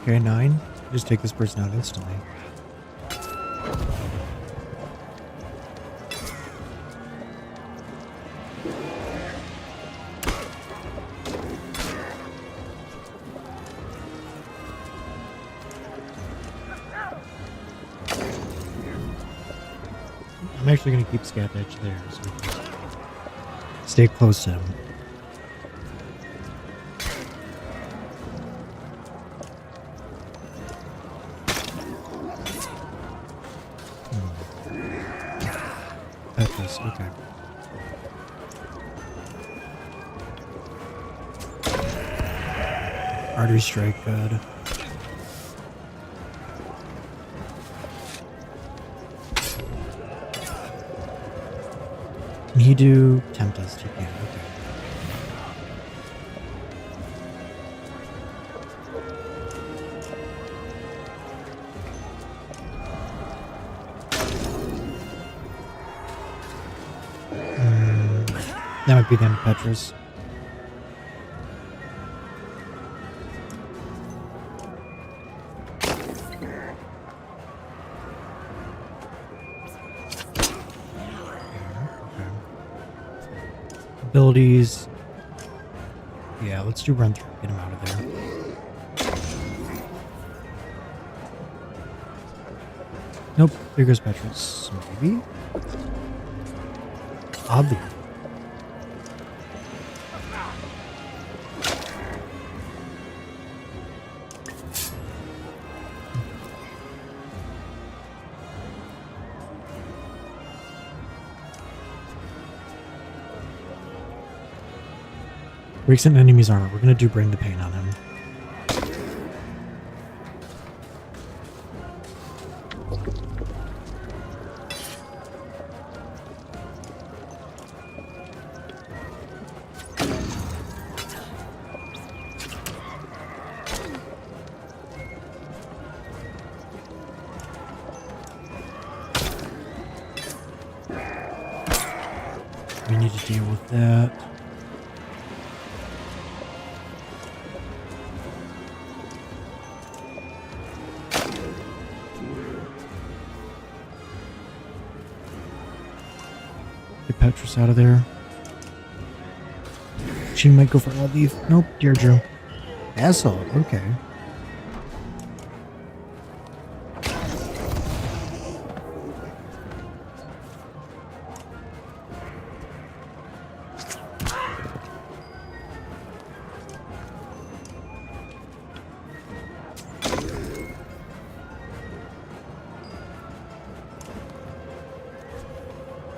Okay, 9. Just take this person out instantly. I'm actually going to keep Scathach there so we can stay close to him. Petrus, okay. Artery strike, good. Can he do Tempest? He can, okay. That might be them, Petrus. Okay. Abilities. Yeah, let's do run through. Get him out of there. Nope. There goes Petrus. Maybe? Oddly. Breaks an enemy's armor. We're gonna do bring the pain on him. We need to deal with that. Get Petrus out of there. She might go for all these. Nope, Deirdre. Asshole, okay.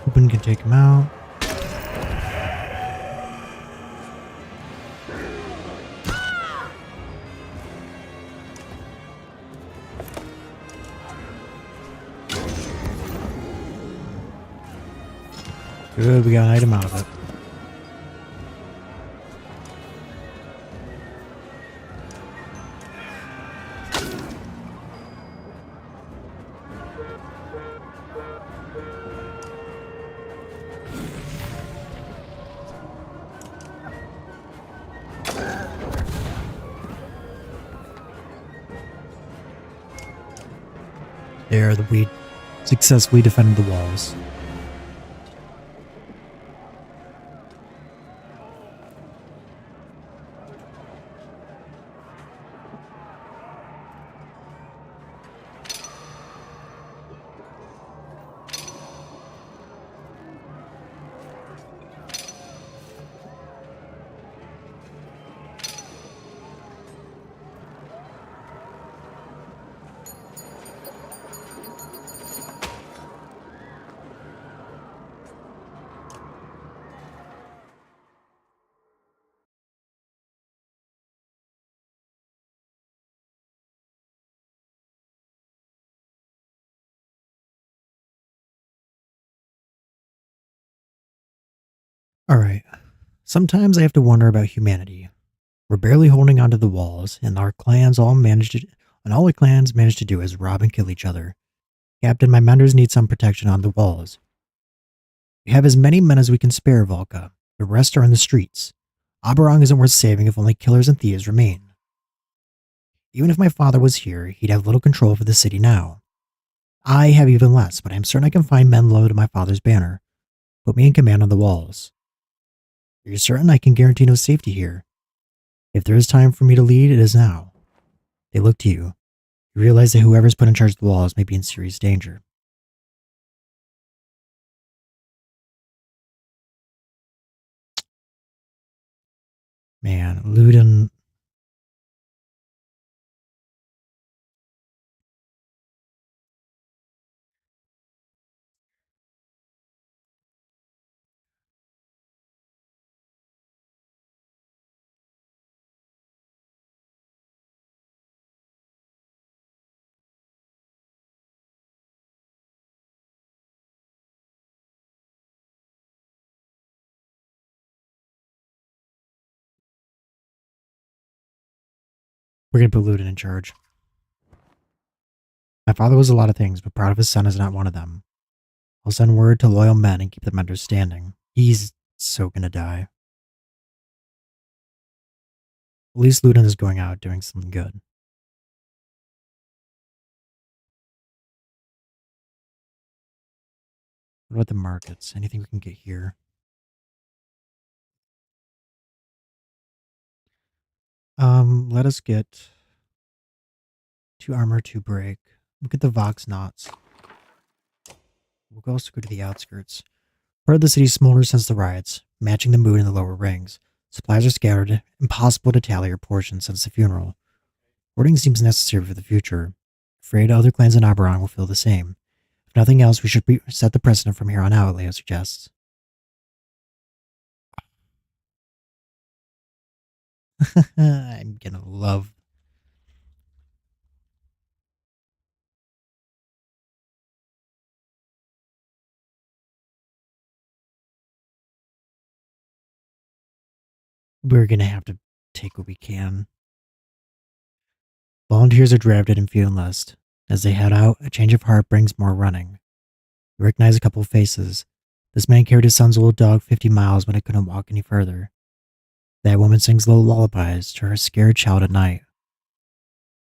Hoping can take him out. Good, we got an item out of it. There, we successfully defended the walls. Alright. Sometimes I have to wonder about humanity. We're barely holding onto the walls, and our clans manage to do is rob and kill each other. Captain, my members need some protection on the walls. We have as many men as we can spare, Volka. The rest are in the streets. Aberrang isn't worth saving if only killers and thieves remain. Even if my father was here, he'd have little control over the city now. I have even less, but I'm certain I can find men loyal to my father's banner. Put me in command on the walls. Are you certain I can guarantee no safety here? If there is time for me to lead, it is now. They look to you. You realize that whoever's put in charge of the walls may be in serious danger. Man, Luden. We're going to put Luden in charge. My father was a lot of things, but proud of his son is not one of them. I'll send word to loyal men and keep them understanding. He's so gonna die. At least Luden is going out doing something good. What about the markets? Anything we can get here? Let us get 2 armor, 2 break. Look at the Vox knots. We'll also go to the outskirts. Part of the city smolders since the riots, matching the mood in the lower rings. Supplies are scattered, impossible to tally or portion since the funeral. Hoarding seems necessary for the future. Afraid other clans in Aberrang will feel the same. If nothing else, we should set the precedent from here on out, Leo suggests. I'm gonna love. We're gonna have to take what we can. Volunteers are drafted and few enlist. As they head out, a change of heart brings more running. You recognize a couple of faces. This man carried his son's old dog 50 miles when it couldn't walk any further. That woman sings little lullabies to her scared child at night.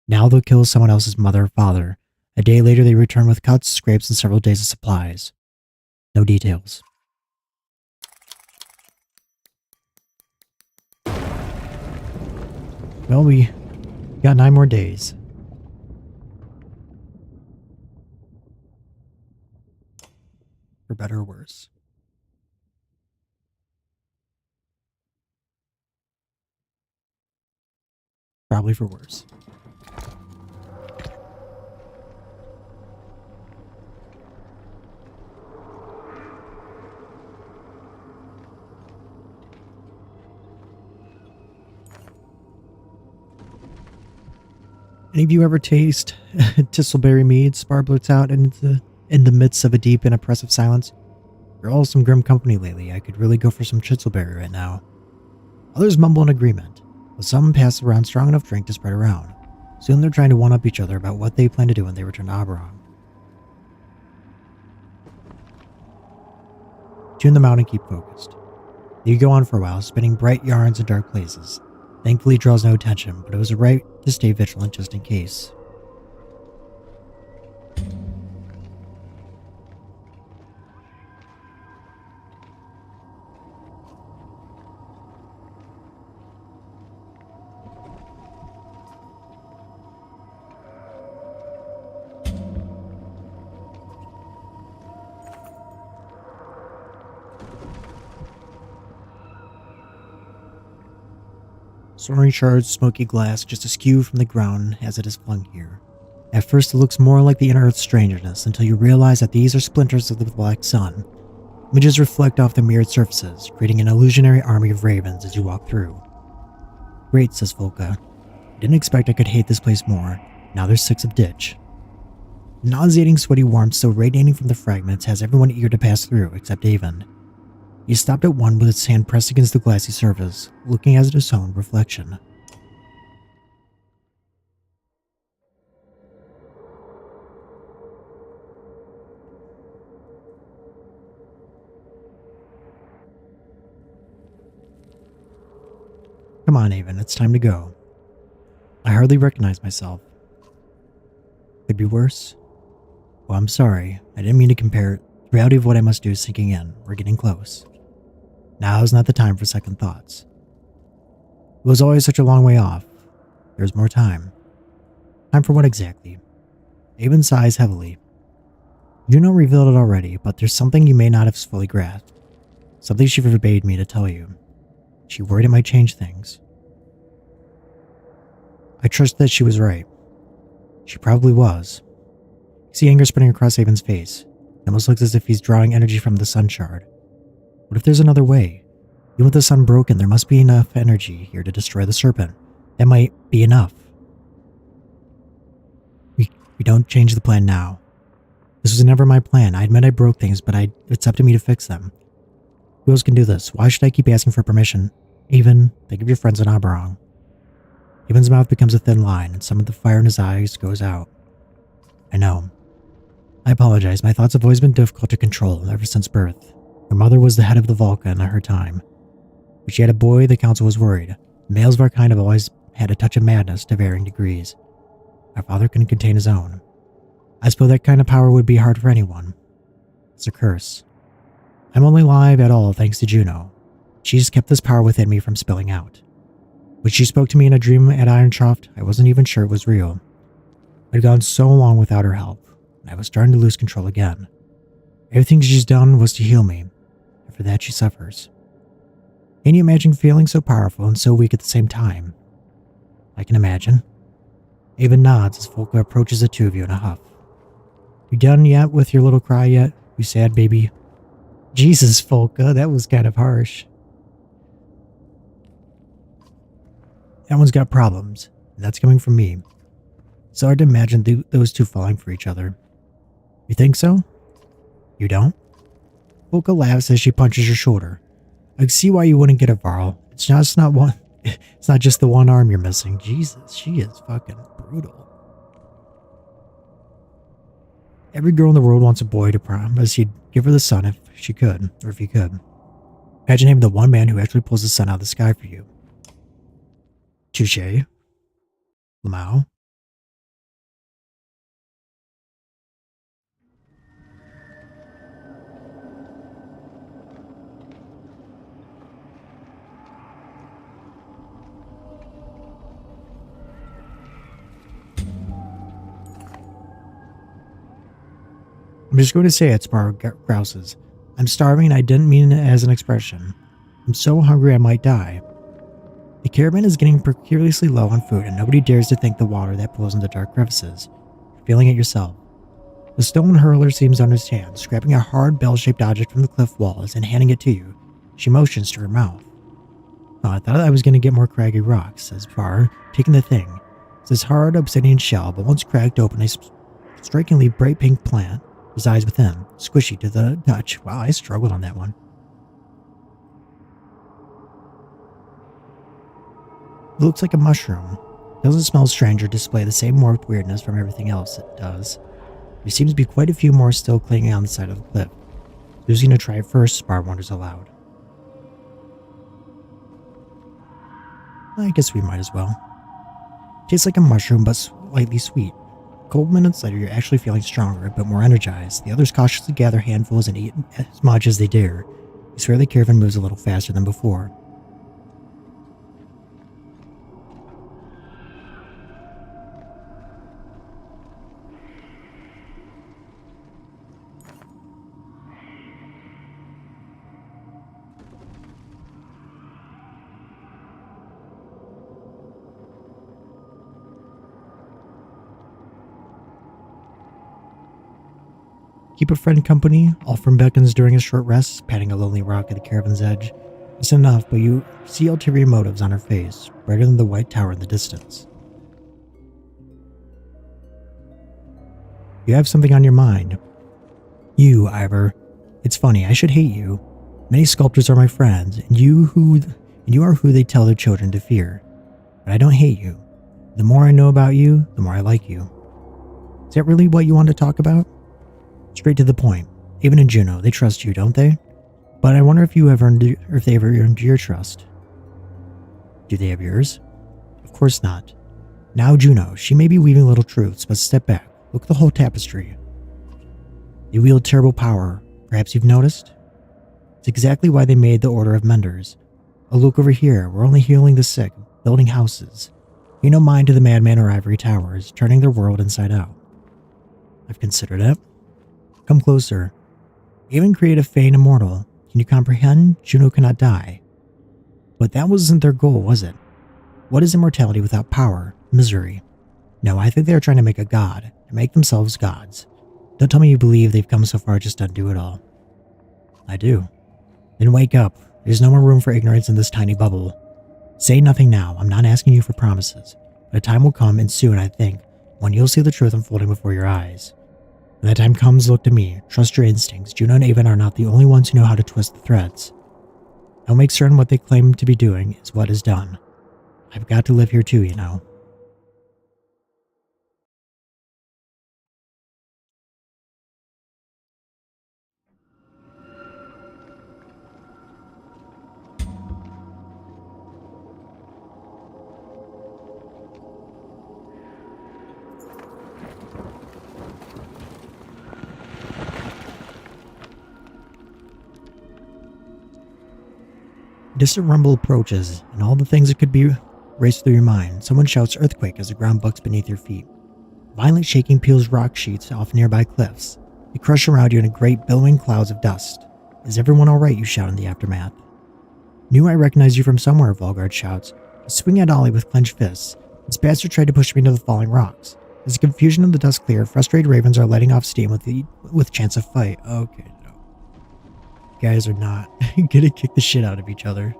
Now they'll kill someone else's mother or father. A day later, they return with cuts, scrapes, and several days of supplies. No details. Well, we got 9 more days. For better or worse. Probably for worse. Any of you ever taste Tistleberry mead? Spar blurts out in the midst of a deep and oppressive silence. You're all some grim company lately. I could really go for some Tistleberry right now. Others mumble in agreement, but some pass around strong enough drink to spread around. Soon they're trying to one-up each other about what they plan to do when they return to Aberrang. Tune them out and keep focused. You go on for a while, spinning bright yarns in dark places. Thankfully it draws no attention, but it was right to stay vigilant just in case. Soaring shards, smoky glass just askew from the ground as it is flung here. At first it looks more like the inner earth's strangeness until you realize that these are splinters of the black sun. Images reflect off the mirrored surfaces, creating an illusionary army of ravens as you walk through. Great, says Volka. I didn't expect I could hate this place more. Now there's 6 of ditch. The nauseating sweaty warmth still radiating from the fragments has everyone eager to pass through, except Avon. He stopped at one with its hand pressed against the glassy surface, looking at his own reflection. Come on, Avon, it's time to go. I hardly recognize myself. Could be worse. Well, I'm sorry. I didn't mean to compare it. The reality of what I must do is sinking in. We're getting close. Now is not the time for second thoughts. It was always such a long way off. There's more time. Time for what exactly? Avon sighs heavily. Juno revealed it already, but there's something you may not have fully grasped. Something she forbade me to tell you. She worried it might change things. I trust that she was right. She probably was. You see anger spreading across Avon's face. It almost looks as if he's drawing energy from the sun shard. What if there's another way? Even with the sun broken, there must be enough energy here to destroy the serpent. That might be enough. We don't change the plan now. This was never my plan. I admit I broke things, but it's up to me to fix them. Who else can do this? Why should I keep asking for permission? Avon, think of your friends in Aberrang. Avon's mouth becomes a thin line, and some of the fire in his eyes goes out. I know. I apologize. My thoughts have always been difficult to control ever since birth. Her mother was the head of the Vulca in her time. When she had a boy, the council was worried. Males of our kind have always had a touch of madness to varying degrees. Our father couldn't contain his own. I suppose that kind of power would be hard for anyone. It's a curse. I'm only alive at all thanks to Juno. She's kept this power within me from spilling out. When she spoke to me in a dream at Irontroft, I wasn't even sure it was real. I'd gone so long without her help, and I was starting to lose control again. Everything she's done was to heal me, and for that she suffers. Can you imagine feeling so powerful and so weak at the same time? I can imagine. Ava nods as Volka approaches the two of you in a huff. You done yet with your little cry yet, you sad baby? Jesus, Volka, that was kind of harsh. That one's got problems, and that's coming from me. It's hard to imagine those two falling for each other. You think so? You don't? Volka laughs as she punches your shoulder. I can see why you wouldn't get a Varl. It's not just the one arm you're missing. Jesus, she is fucking brutal. Every girl in the world wants a boy to promise he'd give her the sun if she could, or if he could. Imagine having the one man who actually pulls the sun out of the sky for you. Touché. Lamau. I'm just going to say it, Sparrow grouses. I'm starving and I didn't mean it as an expression. I'm so hungry I might die. The caravan is getting precariously low on food and nobody dares to think the water that flows into dark crevices. You're feeling it yourself. The stone hurler seems to understand, scraping a hard bell-shaped object from the cliff walls and handing it to you. She motions to her mouth. Oh, I thought I was going to get more craggy rocks, says Var, taking the thing. It's this hard obsidian shell, but once cracked open, a strikingly bright pink plant resides within, squishy to the touch. Wow, I struggled on that one. It looks like a mushroom. It doesn't smell strange or display the same warped weirdness from everything else it does. There seems to be quite a few more still clinging on the side of the cliff. Who's going to try it first? Spar wonders aloud. I guess we might as well. Tastes like a mushroom, but slightly sweet. A couple minutes later, you're actually feeling stronger, a bit more energized. The others cautiously gather handfuls and eat as much as they dare. You swear the caravan moves a little faster than before. Keep a friend company, Alfred beckons during a short rest, patting a lonely rock at the caravan's edge. It's enough, but you see ulterior motives on her face, brighter than the white tower in the distance. You have something on your mind. You, Ivor. It's funny, I should hate you. Many sculptors are my friends, and you are who they tell their children to fear. But I don't hate you. The more I know about you, the more I like you. Is that really what you want to talk about? Straight to the point. Even in Juno, they trust you, don't they? But I wonder if they ever earned your trust. Do they have yours? Of course not. Now Juno, she may be weaving little truths, but step back. Look at the whole tapestry. They wield terrible power. Perhaps you've noticed? It's exactly why they made the Order of Menders. Oh, look over here. We're only healing the sick, building houses. Pay no mind to the madman or ivory towers, turning their world inside out. I've considered it. Come closer. Even create a Fane immortal. Can you comprehend? Juno cannot die. But that wasn't their goal, was it? What is immortality without power? Misery. No, I think they are trying to make a god, and make themselves gods. Don't tell me you believe they've come so far just to undo it all. I do. Then wake up. There's no more room for ignorance in this tiny bubble. Say nothing now. I'm not asking you for promises. But a time will come, and soon, I think, when you'll see the truth unfolding before your eyes. When that time comes, look to me. Trust your instincts. Juno and Avon are not the only ones who know how to twist the threads. I'll make certain what they claim to be doing is what is done. I've got to live here too, you know. A distant rumble approaches, and all the things it could be race through your mind. Someone shouts earthquake as the ground bucks beneath your feet. Violent shaking peels rock sheets off nearby cliffs. They crush around you in a great billowing clouds of dust. Is everyone alright? You shout in the aftermath. Knew I recognized you from somewhere, Volgard shouts. I swing at Ollie with clenched fists. This bastard tried to push me into the falling rocks. As the confusion of the dust clears, frustrated ravens are letting off steam with chance of fight. Okay, no. Guys are not gonna kick the shit out of each other.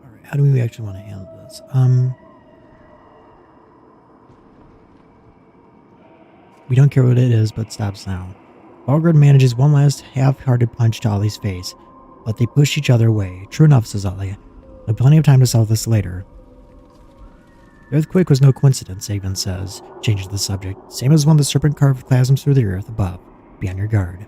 Alright, how do we actually want to handle this? We don't care what it is, but stops now. Volgard manages one last half-hearted punch to Ollie's face, but they push each other away. True enough, says Ollie. We'll have plenty of time to solve this later. The earthquake was no coincidence, Avon says, changing the subject. Same as when the serpent carved chasms through the earth above. Be on your guard.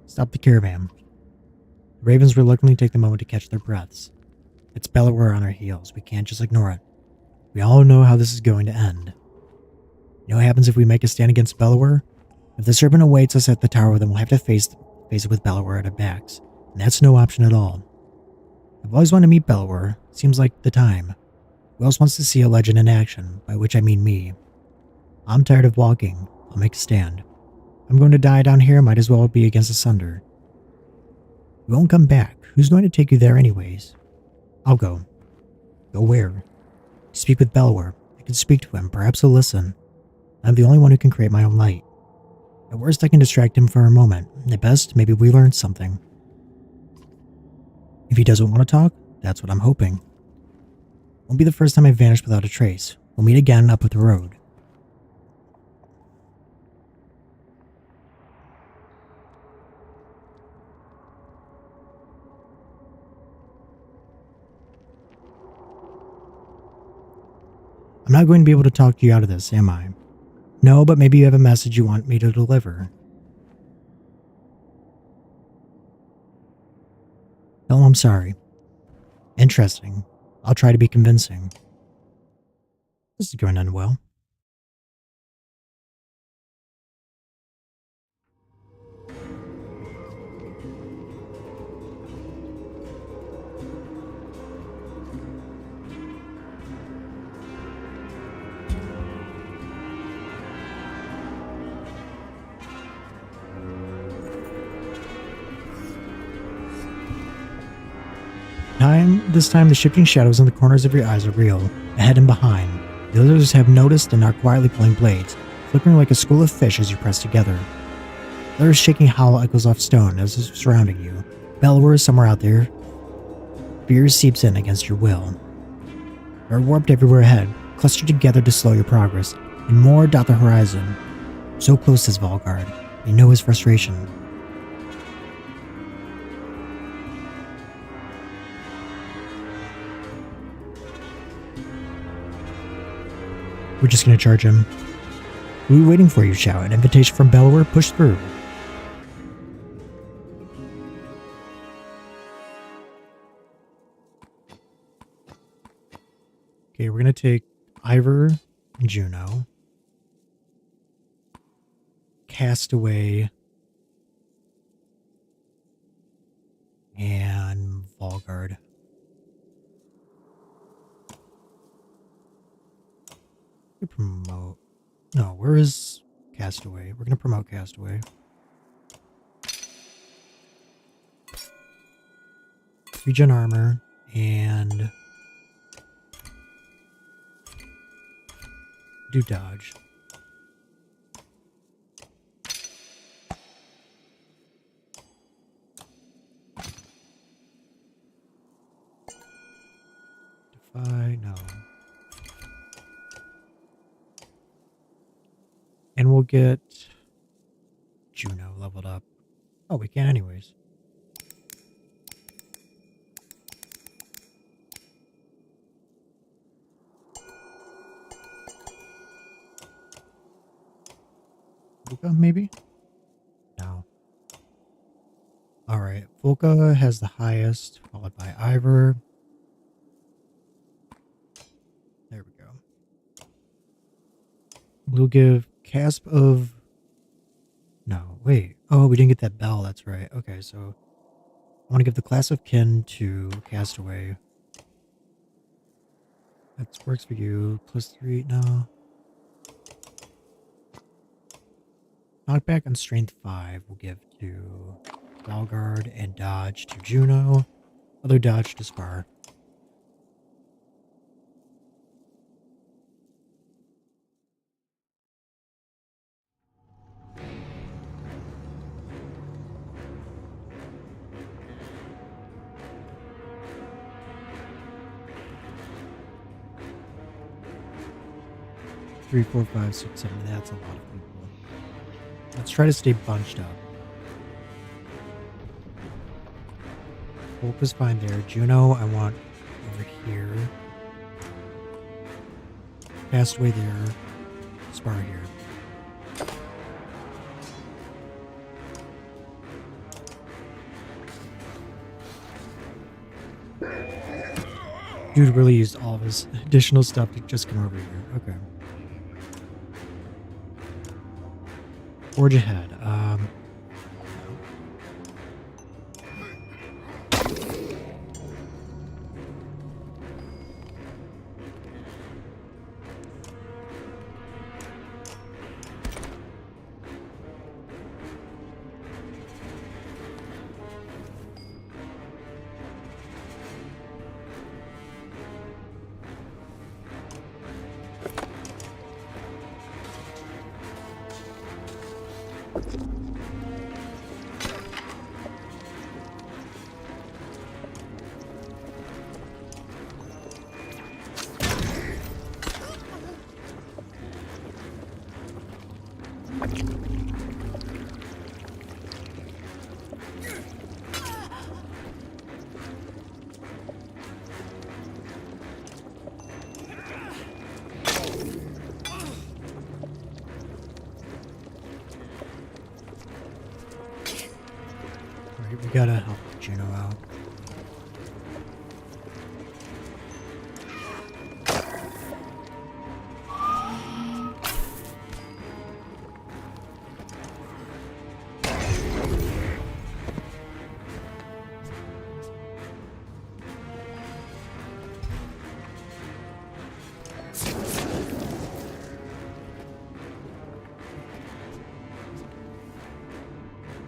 Stop the caravan. The ravens reluctantly take the moment to catch their breaths. It's Bellower on our heels. We can't just ignore it. We all know how this is going to end. You know what happens if we make a stand against Bellower? If the serpent awaits us at the tower, then we'll have to face it with Bellower at our backs. And that's no option at all. I've always wanted to meet Bellower. Seems like the time. Who else wants to see a legend in action? By which I mean me. I'm tired of walking. I'll make a stand. I'm going to die down here, might as well be against the Sunder. You won't come back. Who's going to take you there anyways? I'll go. Go where? Speak with Bellower. I can speak to him. Perhaps he'll listen. I'm the only one who can create my own light. At worst, I can distract him for a moment. At best, maybe we learn something. If he doesn't want to talk, that's what I'm hoping. Won't be the first time I've vanished without a trace. We'll meet again up the road. I'm not going to be able to talk you out of this, am I? No, but maybe you have a message you want me to deliver. Tell him I'm sorry. Interesting. I'll try to be convincing. This is going to end well. This time the shifting shadows in the corners of your eyes are real, ahead and behind. The others have noticed and are quietly pulling blades, flickering like a school of fish as you press together. There is shaking hollow echoes off stone as is surrounding you. Bellower is somewhere out there. Fear seeps in against your will. You are warped everywhere ahead, clustered together to slow your progress, and more dot the horizon. So close is Volgard. You know his frustration. We're just gonna charge him. We're waiting for you, shout. An invitation from Bellower, push through. Okay, we're gonna take Ivor and Juno. Castaway. And Volgard. Promote. No, where is Castaway? We're going to promote Castaway. Regen armor and do dodge. Defy, no. And we'll get Juno leveled up. Oh, we can anyways. Fulka, maybe? No. Alright, Fulka has the highest, followed by Ivor. There we go. We'll give Casp of... No, wait. Oh, we didn't get that bell, that's right. Okay, so I want to give the class of kin to Castaway. That works for you. +3, no. Knockback and Strength 5 we'll give to Valgard, and Dodge to Juno. Other Dodge to Spar. Three, four, five, six, seven. That's a lot of people. Let's try to stay bunched up. Hulk is fine there. Juno, I want over here. Castaway there. Spar here. Dude really used all of his additional stuff to just come over here. Okay. Forge ahead. We gotta help Juno out.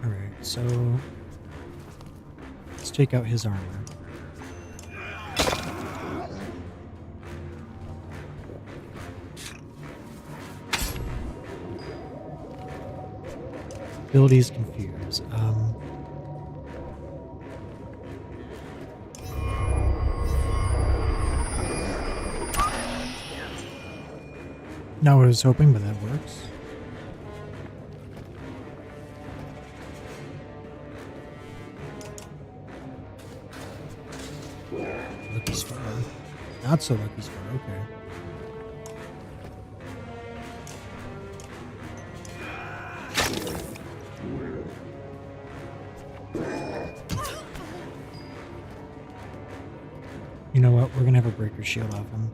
Alright, so let's take out his armor. Abilities confuse. Not what I was hoping, but that works. Lucky Star. Not so lucky Star, okay. You know what? We're gonna have a breaker shield off him.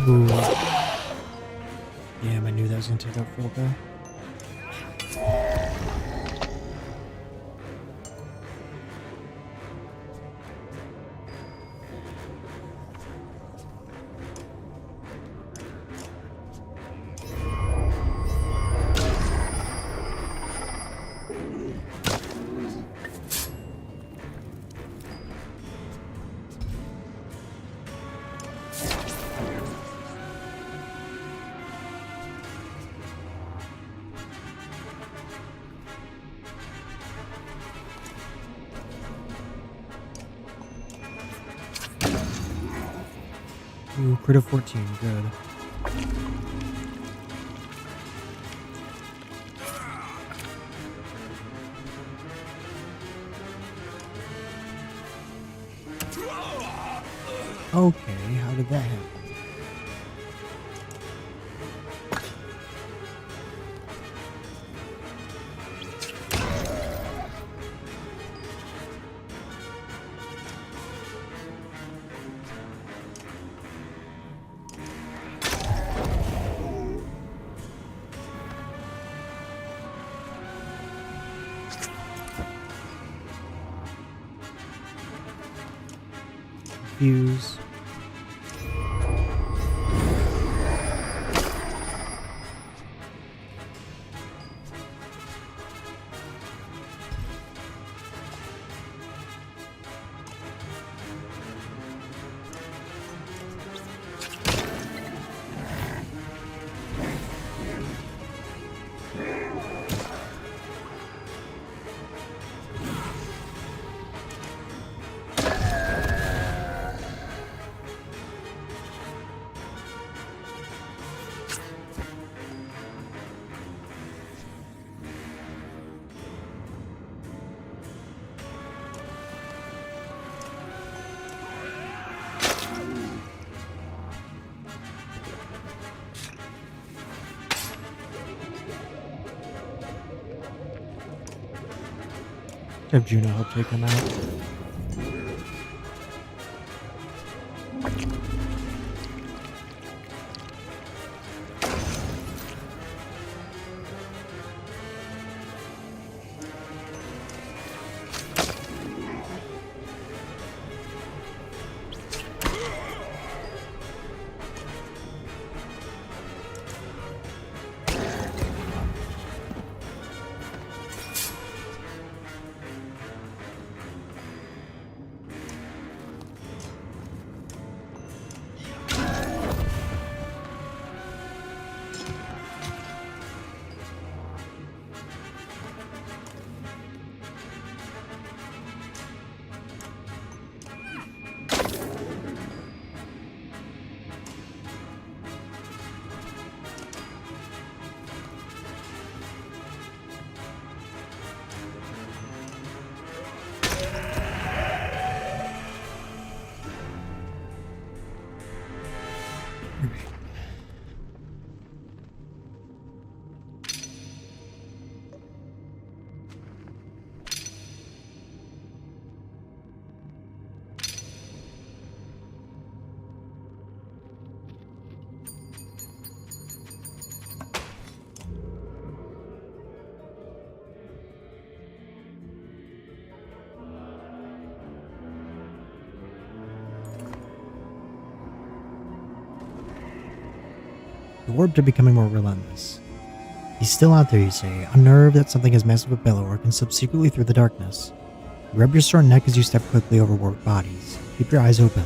Ooh. Damn, I knew that was gonna take out Fulka. Ooh, crit of 14, good. Okay, how did that happen? Fuse. Have Juno help take him out. The orbs are becoming more relentless. He's still out there, you say, unnerved that something as massive as a bellower can slip secretly through the darkness. You rub your sore neck as you step quickly over warped bodies. Keep your eyes open.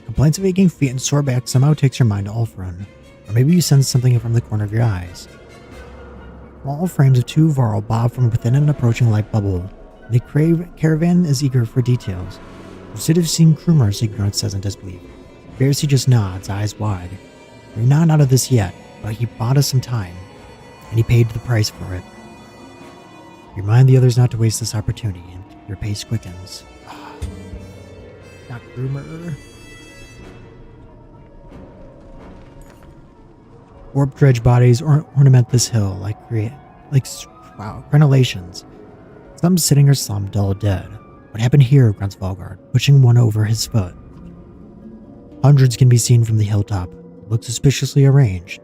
Complaints of aching feet and sore back somehow takes your mind to Ulfrun, or maybe you sense something from the corner of your eyes. Small frames of two Varl bob from within an approaching light bubble. The caravan is eager for details. Instead of seeing Krumer's ignorance says in disbelief. Bercy just nods, eyes wide. We're not out of this yet, but he bought us some time, and he paid the price for it. You remind the others not to waste this opportunity, and your pace quickens. Not Krumer. Warped dredge bodies ornament this hill like crenellations. Some sitting or slumped, dull dead. What happened here, grunts Volgard, pushing one over his foot. Hundreds can be seen from the hilltop. Look suspiciously arranged.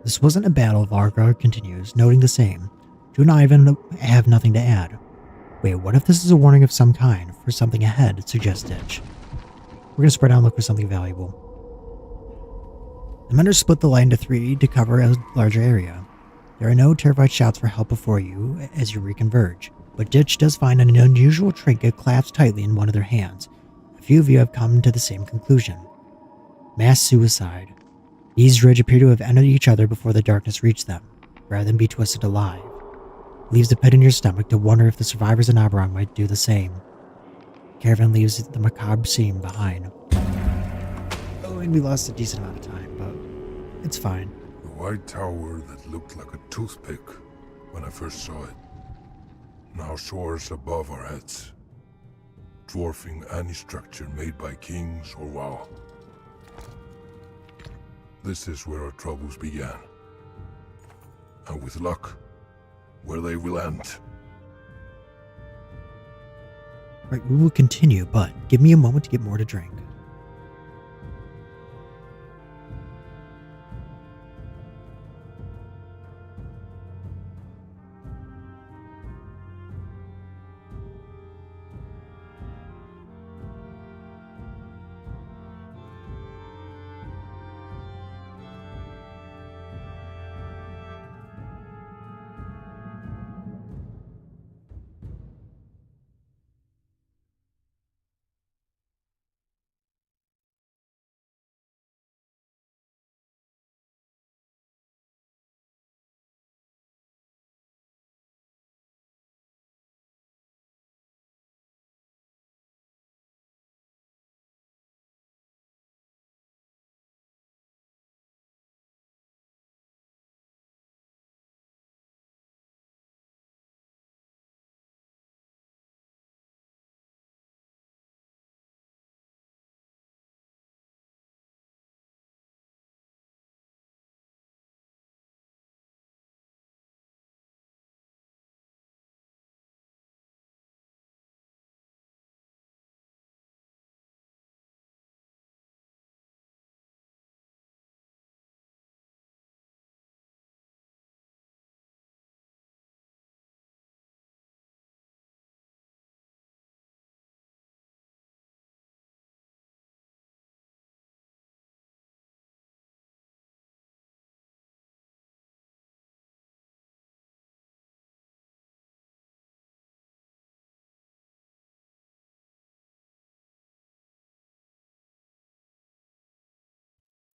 This wasn't a battle, Volgard continues, noting the same. Two and Ivan have nothing to add. Wait, what if this is a warning of some kind for something ahead, suggests Ditch. We're gonna spread out and look for something valuable. The men are split the line into three to cover a larger area. There are no terrified shouts for help before you as you reconverge, but Ditch does find an unusual trinket clasped tightly in one of their hands. A few of you have come to the same conclusion. Mass suicide. These dredge appear to have entered each other before the darkness reached them, rather than be twisted alive. Leaves a pit in your stomach to wonder if the survivors in Aberrang might do the same. Caravan leaves the macabre scene behind. Oh, and we lost a decent amount of time, but it's fine. The white tower that looked like a toothpick when I first saw it now soars above our heads, dwarfing any structure made by kings or WoW. This is where our troubles began. And with luck, where they will end. Right, we will continue, but give me a moment to get more to drink.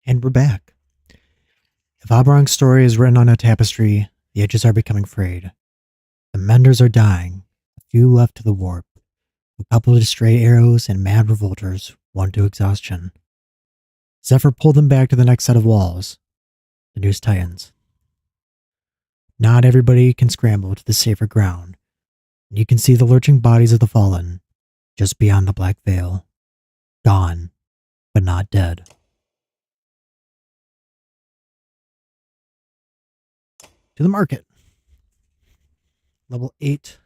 And we're back. If Aberrang's story is written on a tapestry, the edges are becoming frayed. The menders are dying, a few left to the warp, a couple of stray arrows and mad revolters, one to exhaustion. Zephyr pulled them back to the next set of walls. The noose tightens. Not everybody can scramble to the safer ground, and you can see the lurching bodies of the fallen, just beyond the black veil. Gone, but not dead. To the market. Level 8.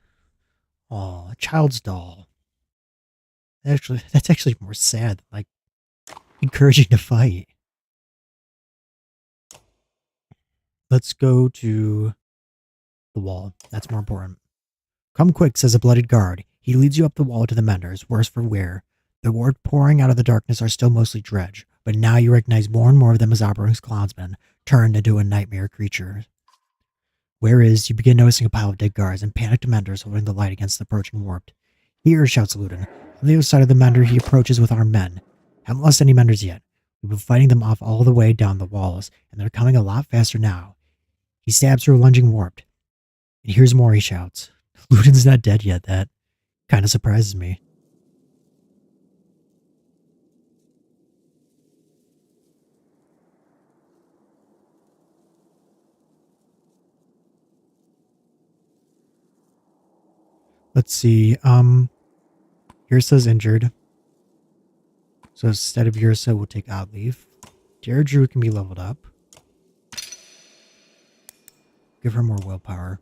Oh, a child's doll. That's actually more sad, like encouraging to fight. Let's go to the wall. That's more important. Come quick, says a bloodied guard. He leads you up the wall to the menders, worse for wear. The ward pouring out of the darkness are still mostly dredge, but now you recognize more and more of them as Aberrang's clownsmen, turned into a nightmare creature. Whereas you begin noticing a pile of dead guards and panicked menders holding the light against the approaching warp. Here, shouts Ludin. On the other side of the mender, he approaches with armed men. Haven't lost any menders yet. We've been fighting them off all the way down the walls, and they're coming a lot faster now. He stabs through a lunging warp. And here's more, he shouts. Ludin's not dead yet. That kind of surprises me. Let's see. Yrsa's injured. So instead of Yrsa, we'll take Oddleaf. Deirdre can be leveled up. Give her more willpower.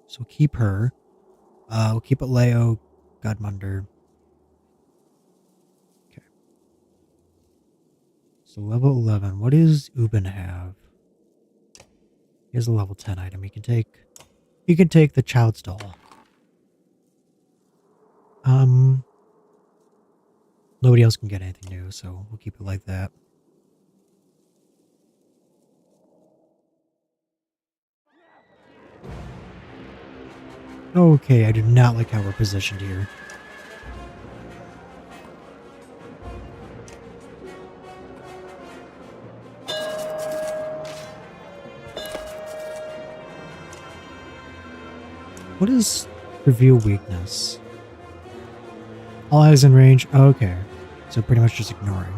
So we'll keep her. We'll keep Leo, Godmunder. Okay. So level 11. What does Ubin have? Here's a level 10 item. You can take the child's doll. Nobody else can get anything new, so we'll keep it like that. Okay, I do not like how we're positioned here. what is reveal weakness? All eyes in range. Oh, okay. So pretty much just ignoring.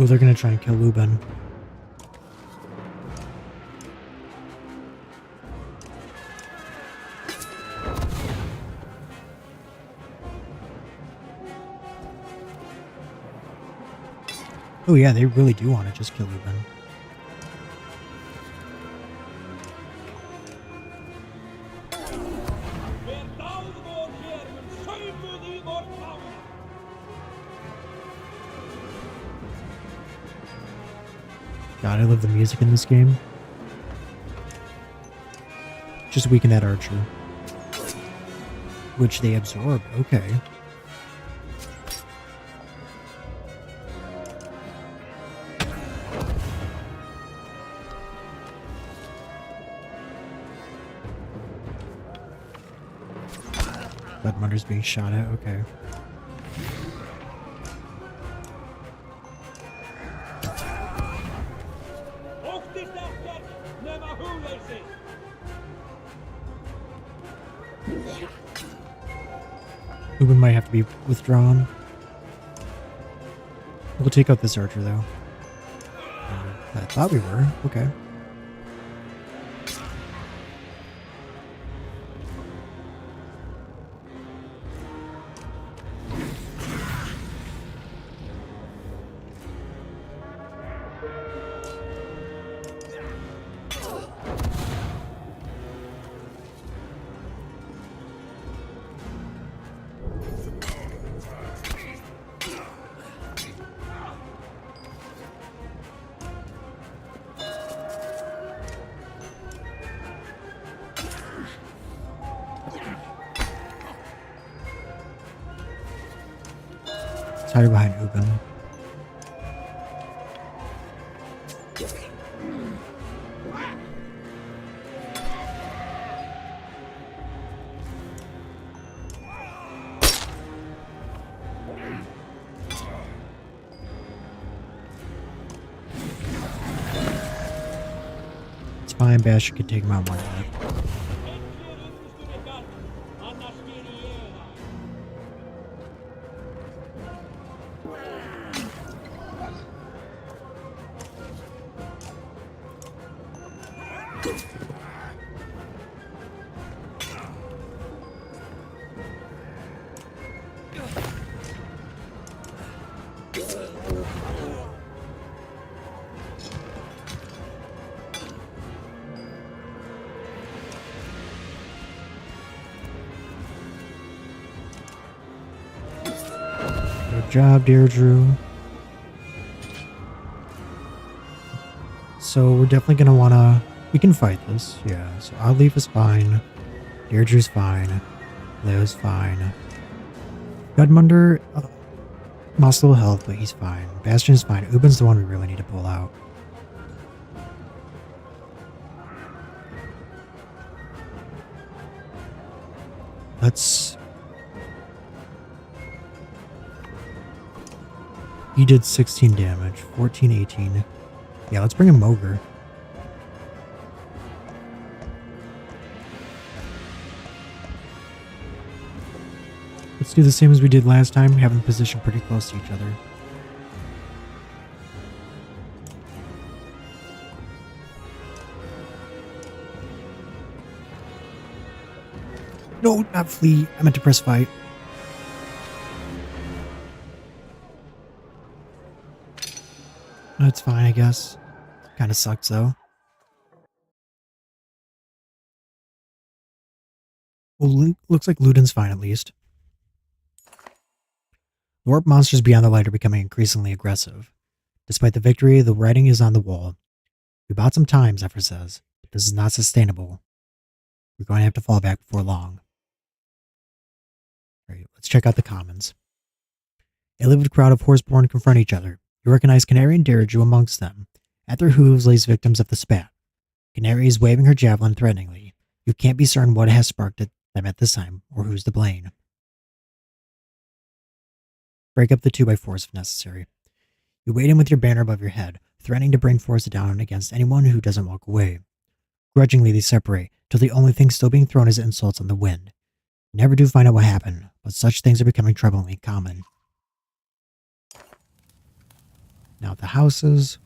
Oh, they're gonna try and kill Lubin. Oh yeah, they really do want to just kill Lubin. God, I love the music in this game. Just weaken that archer. Which they absorb, okay. Bloodmunder's being shot at, okay. Lubin might have to be withdrawn. We'll take out this archer though. I thought we were, okay. Let's hide behind Ubin. It's fine, Bastion can take him out one hit. Good job, Deirdre. So we're definitely gonna wanna. We can fight this, yeah. So Oddleaf is fine. Deirdre's fine. Leo's fine. Gudmunder lost a little health, but he's fine. Bastion's fine. Ubin's the one we really need to pull out. Let's. He did 16 damage, 14, 18. Yeah, let's bring in Mogre. Let's do the same as we did last time, have them positioned pretty close to each other. No, not flee. I meant to press fight. That's fine, I guess. Kind of sucks, though. Well, looks like Ludin's fine, at least. The warp monsters beyond the light are becoming increasingly aggressive. Despite the victory, the writing is on the wall. We bought some time, Zephyr says, but this is not sustainable. We're going to have to fall back before long. Alright, let's check out the commons. A livid crowd of horseborn confront each other. You recognize Canary and dredge amongst them. At their hooves lays victims of the spat. Canary is waving her javelin threateningly. You can't be certain what has sparked them at this time, or who's to blame. Break up the two by force if necessary. You wade in with your banner above your head, threatening to bring force down against anyone who doesn't walk away. Grudgingly, they separate, till the only thing still being thrown is insults on the wind. You never do find out what happened, but such things are becoming troublingly common. Now at the houses.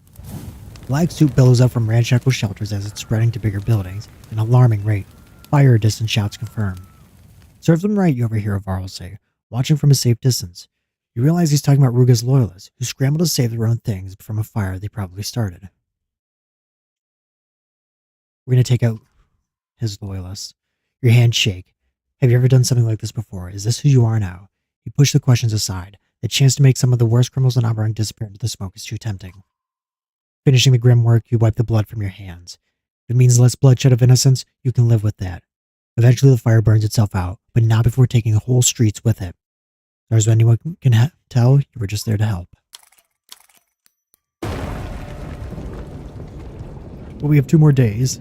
Black soup billows up from ramshackle shelters as it's spreading to bigger buildings, at an alarming rate. Fire, distant shouts confirm. Serve them right, you overhear Varl say, watching from a safe distance. You realize he's talking about Ruga's loyalists, who scramble to save their own things from a fire they probably started. We're going to take out his loyalists. Your hands shake. Have you ever done something like this before? Is this who you are now? You push the questions aside. The chance to make some of the worst criminals in Aberrang disappear into the smoke is too tempting. Finishing the grim work, you wipe the blood from your hands. If it means less bloodshed of innocence, you can live with that. Eventually the fire burns itself out, but not before taking whole streets with it. As far as anyone can tell, you were just there to help. Well, we have 2 more days.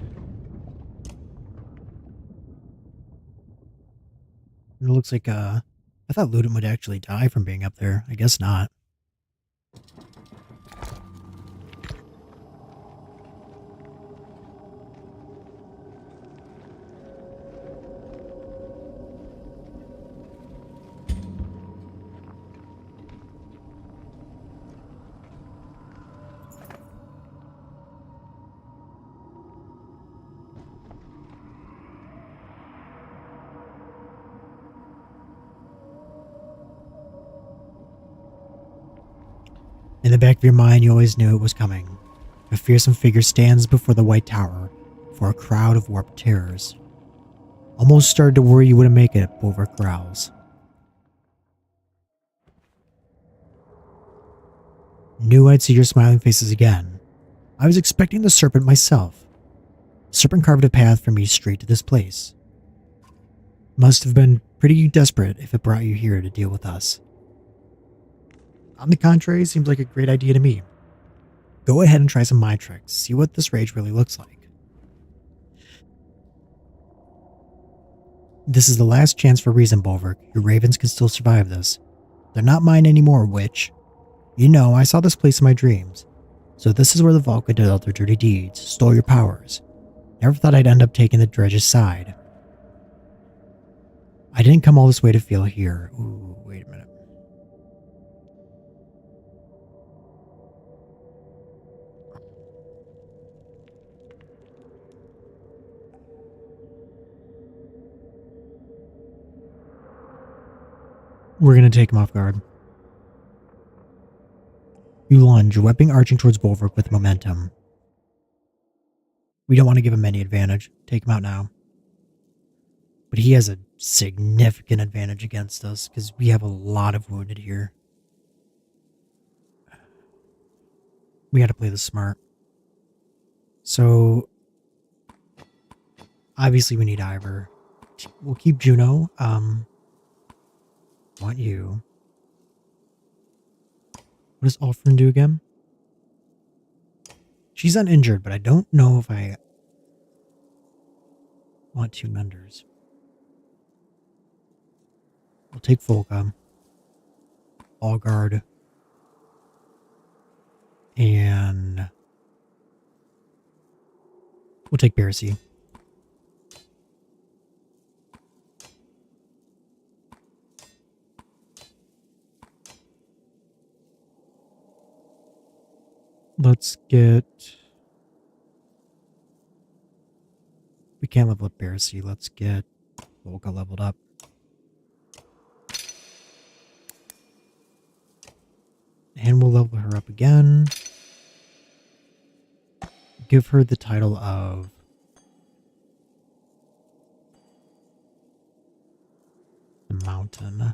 It looks like, I thought Ludum would actually die from being up there. I guess not. In the back of your mind, you always knew it was coming. A fearsome figure stands before the White Tower for a crowd of warped terrors. Almost started to worry you wouldn't make it, Bulwark growls. Knew I'd see your smiling faces again. I was expecting the serpent myself. The serpent carved a path for me straight to this place. Must have been pretty desperate if it brought you here to deal with us. On the contrary, seems like a great idea to me. Go ahead and try some mind tricks, see what this rage really looks like. This is the last chance for reason, Bulwark. Your ravens can still survive this. They're not mine anymore, witch. You know, I saw this place in my dreams. So this is where the Valka did all their dirty deeds, stole your powers. Never thought I'd end up taking the dredge's side. I didn't come all this way to feel here. Ooh, wait a minute. We're going to take him off guard. You lunge, your weapon arching towards Bulwark with momentum. We don't want to give him any advantage. Take him out now. But he has a significant advantage against us because we have a lot of wounded here. We got to play this smart. So, obviously we need Ivor. We'll keep Juno. Want you. What does Alfred do again? She's uninjured, but I don't know if I want 2 menders. We'll take Volka, Allguard, and we'll take Bercy. Let's get... We can't level up Bercy. Let's get Volka leveled up. And we'll level her up again. Give her the title of the Mountain.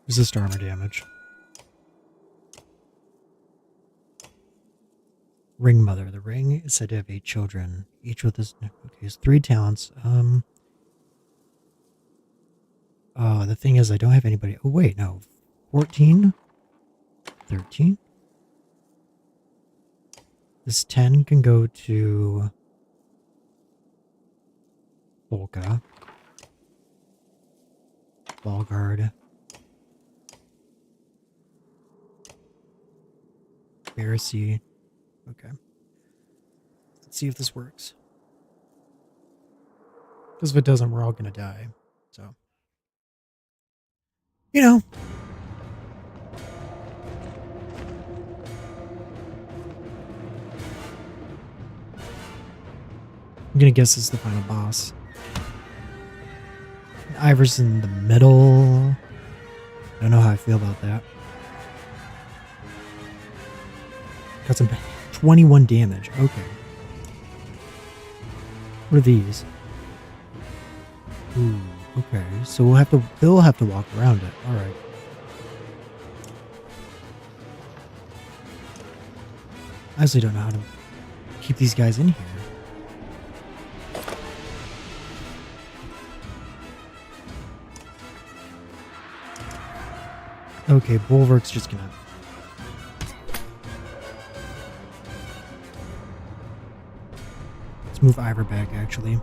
Resist armor damage. Ring Mother. The ring is said to have 8 children, each with his 3 talents. Oh, the thing is, I don't have anybody. Oh, wait, no. 14? 13? This 10 can go to Volca. Ball guard. Pharisee. Okay. Let's see if this works. Because if it doesn't, we're all going to die. So, you know. I'm going to guess this is the final boss. Ivor's in the middle. I don't know how I feel about that. Got some 21 damage. Okay. What are these? Ooh, okay. So they'll have to walk around it. Alright. I honestly don't know how to keep these guys in here. Okay, Bulwark's just gonna... Let's move Ivor back, actually.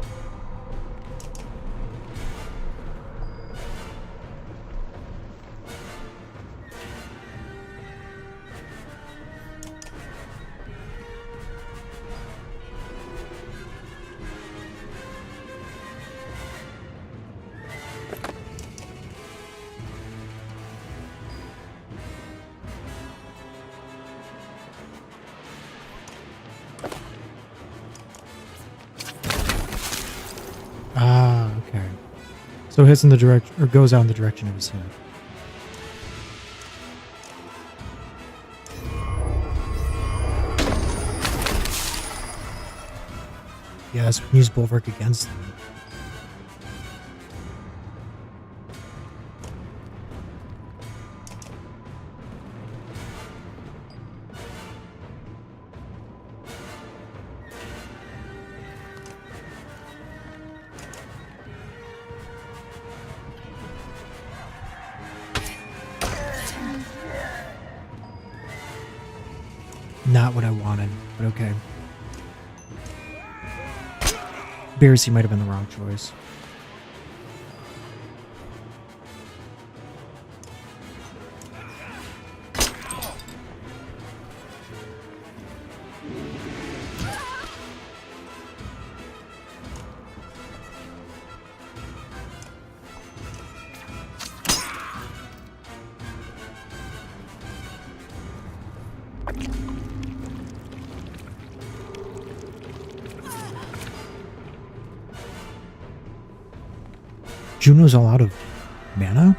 Ah, okay. So it hits in the direction, or goes out in the direction of his head. Yes, we can use Bulwark against them. Not what I wanted, but okay. Pharisee might have been the wrong choice. Juno's all out of mana?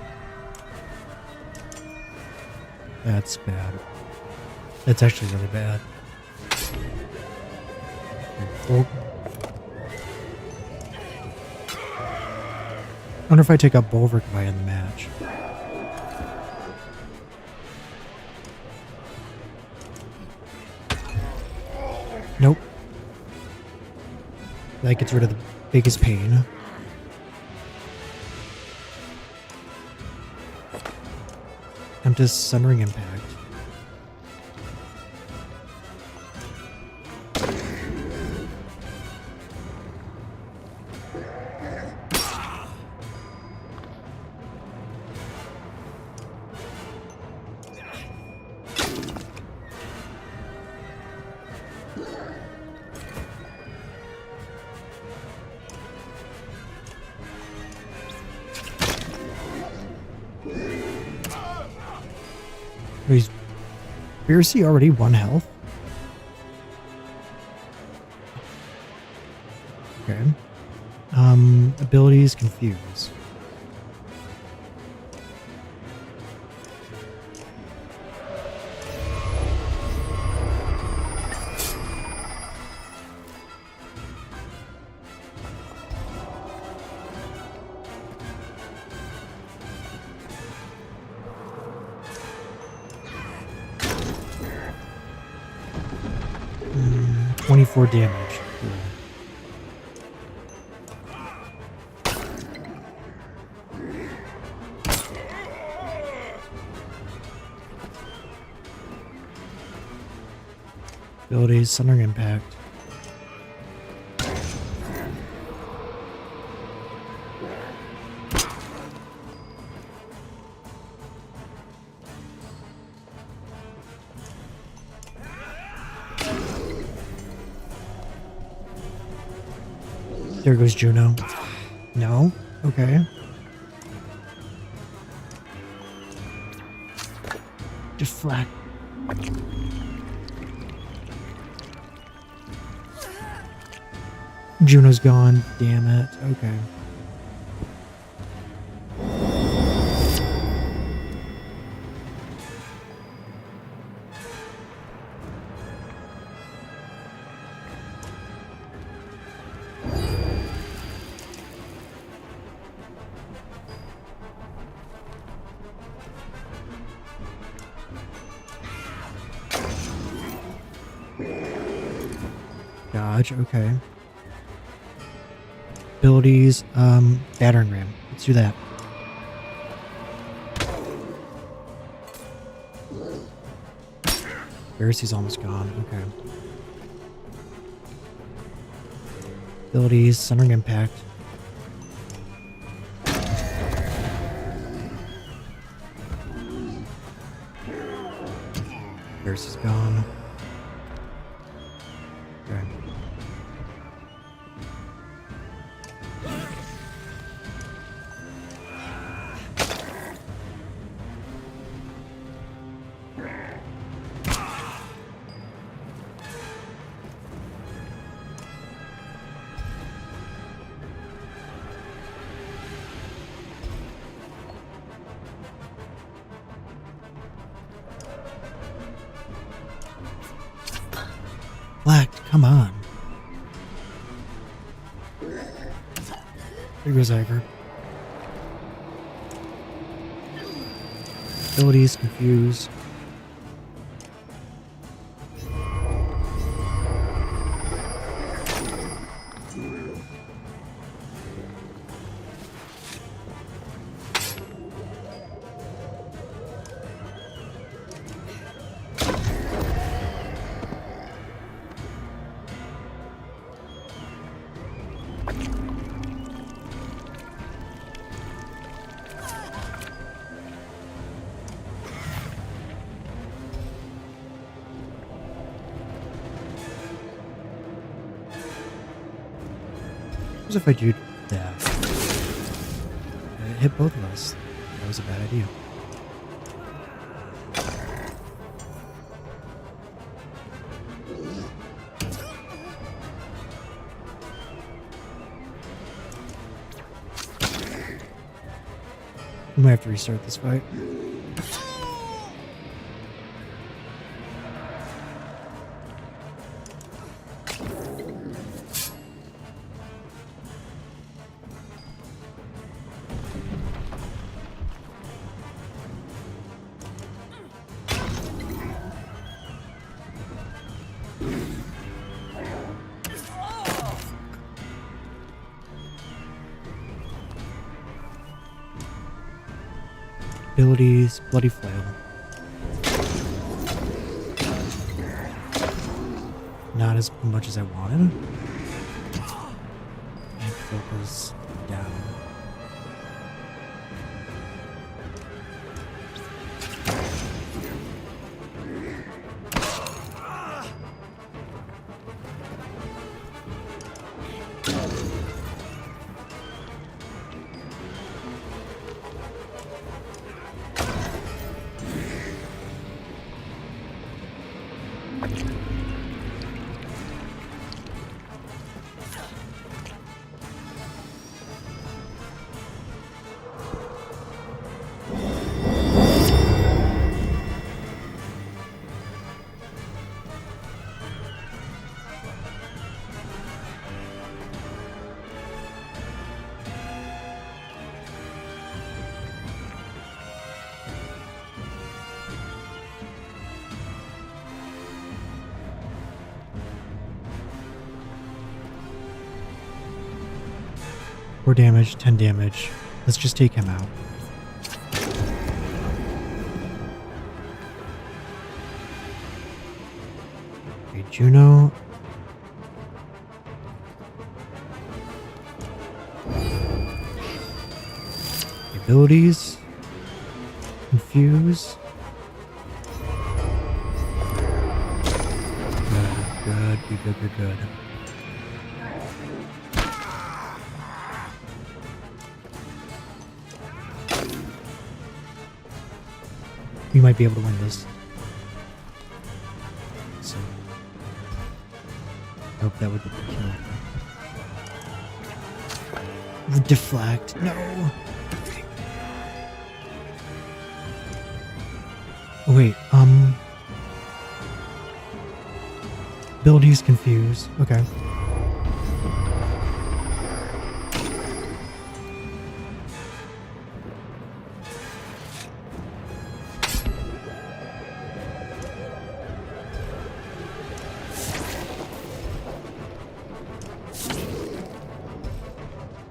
That's bad. That's actually really bad. I wonder if I take out Bulwark if I end the match. Nope. That gets rid of the biggest pain. I'm just Sundering Impact. He's Pharisee already 1 health. Okay. Abilities confuse. Mm, 24 damage. Cool. Abilities, Sundering Impact. There goes Juno. No? Okay. Deflect. Juno's gone. Damn it. Okay. Dodge, okay. Abilities, battering ram. Let's do that. Pharisee's almost gone, okay. Abilities, Sundering Impact. Pharisee's gone. Okay. Black, come on. There goes Ivor. Abilities, confuse. What if I do that? It hit both of us. That was a bad idea. We might have to restart this fight. Abilities, Bloody Flail. Not as much as I wanted. And focus down. Four damage, 10 damage. Let's just take him out. Okay, Juno. Abilities. Confuse. Good. We might be able to win this. So, I hope that would be the kill. Deflect. No. Oh, wait. Abilities confuse. Okay.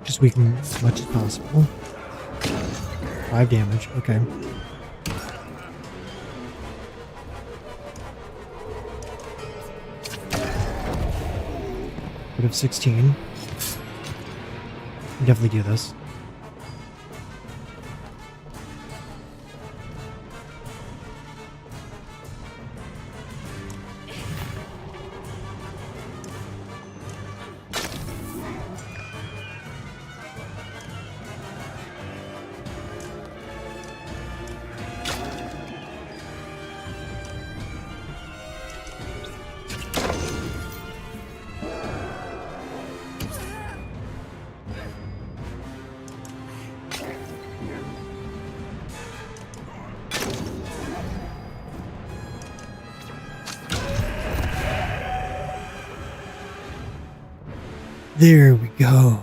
Just weaken as much as possible. 5 damage. Okay. Of 16. Definitely do this. There we go.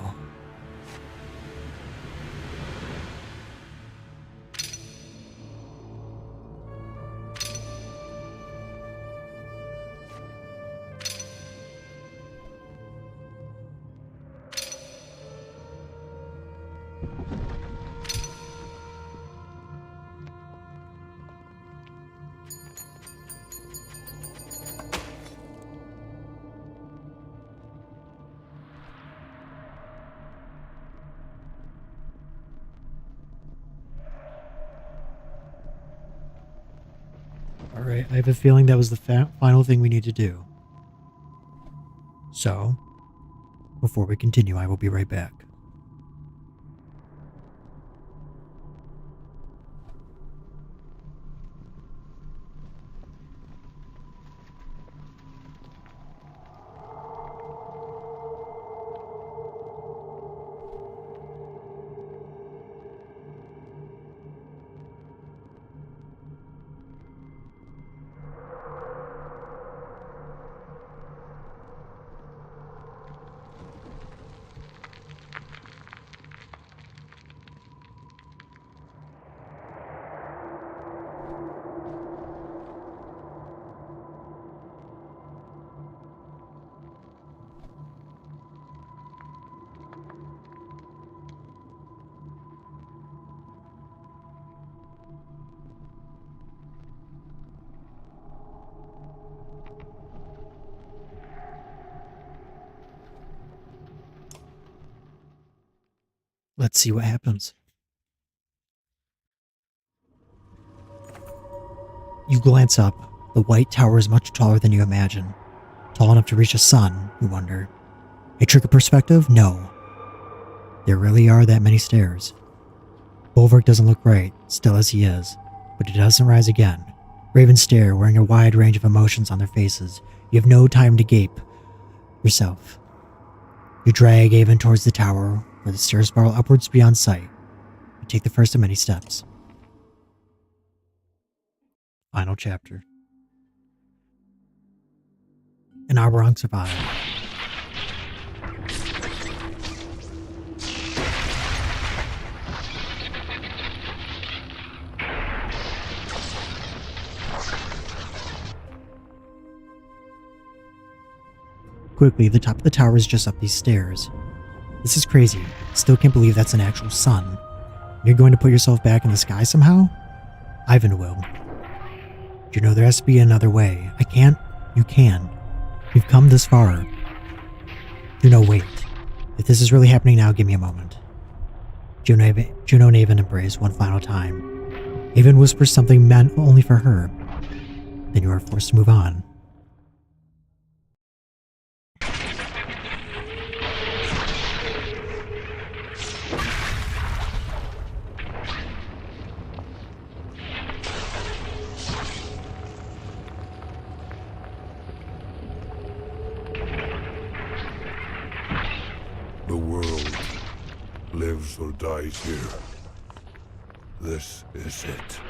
Alright, I have a feeling that was the final thing we need to do. So, before we continue, I will be right back. Let's see what happens. You glance up. The white tower is much taller than you imagine. Tall enough to reach the sun, you wonder. A trick of perspective? No. There really are that many stairs. Bulwark doesn't look right, still as he is, but it doesn't rise again. Ravens stare, wearing a wide range of emotions on their faces. You have no time to gape yourself. You drag Avon towards the tower, where the stairs spiral upwards beyond sight. You take the first of many steps. Final chapter. And Aberrang survived. Quickly, the top of the tower is just up these stairs. This is crazy. Still can't believe that's an actual sun. You're going to put yourself back in the sky somehow? Ivan will. You know there has to be another way. I can't. You can. We've come this far. Juno, wait. If this is really happening now, give me a moment. Juno and Avon embrace one final time. Avon whispers something meant only for her. Then you are forced to move on. The world lives or dies here. This is it.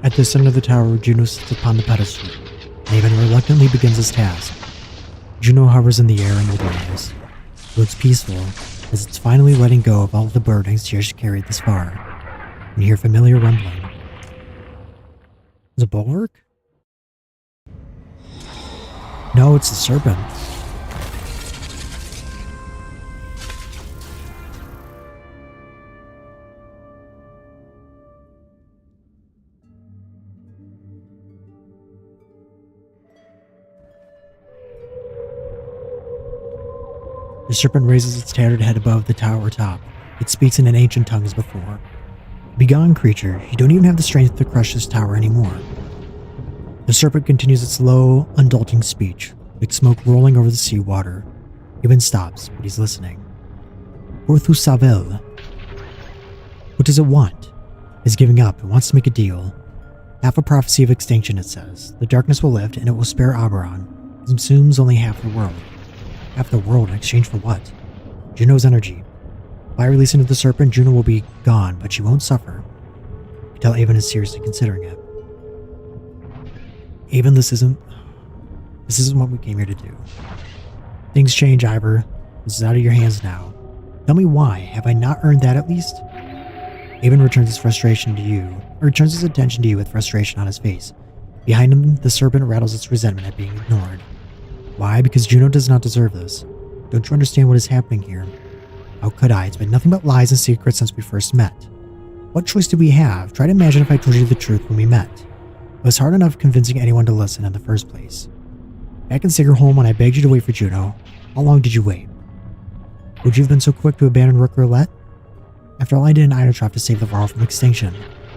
At the center of the tower, Juno sits upon the pedestal. Avon reluctantly begins his task. Juno hovers in the air and obeys. It looks peaceful, as it's finally letting go of all the burdens she has carried this far. You hear familiar rumbling. Is it a bulwark? No, it's the serpent. The serpent raises its tattered head above the tower top. It speaks in an ancient tongue as before. Begone, creature, you don't even have the strength to crush this tower anymore. The serpent continues its low, undulting speech, like smoke rolling over the sea water. Avon stops, but he's listening. Orthu Savel. What does it want? It's giving up. It wants to make a deal. Half a prophecy of extinction, it says. The darkness will lift, and it will spare Aberrang. It consumes only half the world. Half the world in exchange for what? Juno's energy. By releasing the serpent, Juno will be gone, but she won't suffer. You tell Avon is seriously considering it. Avon, this isn't what we came here to do. Things change, Ivor. This is out of your hands now. Tell me why. Have I not earned that at least? Avon returns his frustration to you, or turns his attention to you with frustration on his face. Behind him, the serpent rattles its resentment at being ignored. Why? Because Juno does not deserve this. Don't you understand what is happening here? How could I? It's been nothing but lies and secrets since we first met. What choice did we have? Try to imagine if I told you the truth when we met. It was hard enough convincing anyone to listen in the first place. Back in Sagerholm, when I begged you to wait for Juno, how long did you wait? Would you have been so quick to abandon Rook Roulette? After all I did in Eidertroff to save the Varl from extinction,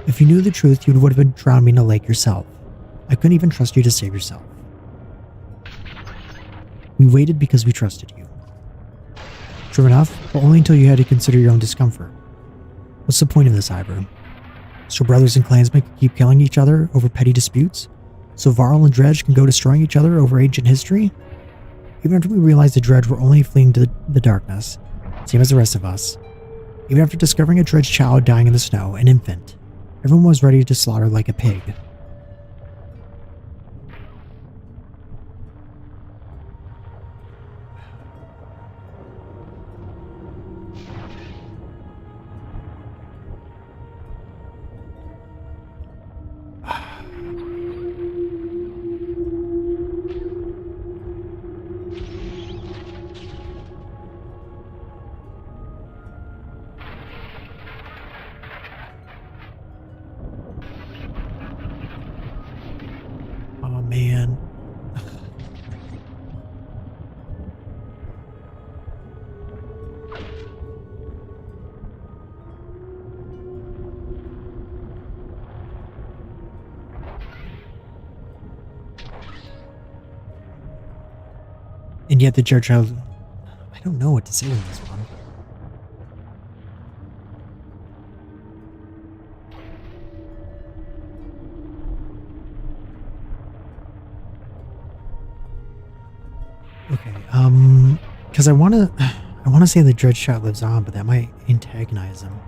if you knew the truth, you would have drowned me in a lake yourself. I couldn't even trust you to save yourself. We waited because we trusted you. True enough, but only until you had to consider your own discomfort. What's the point of this, Ivor? So brothers and clansmen can keep killing each other over petty disputes? So Varl and Dredge can go destroying each other over ancient history? Even after we realized the Dredge were only fleeing to the darkness, same as the rest of us. Even after discovering a Dredge child dying in the snow, an infant, everyone was ready to slaughter like a pig. Oh man. And yet the church, I don't know what to say with this one. Okay, because I want to say the Dredge shot lives on, but that might antagonize him.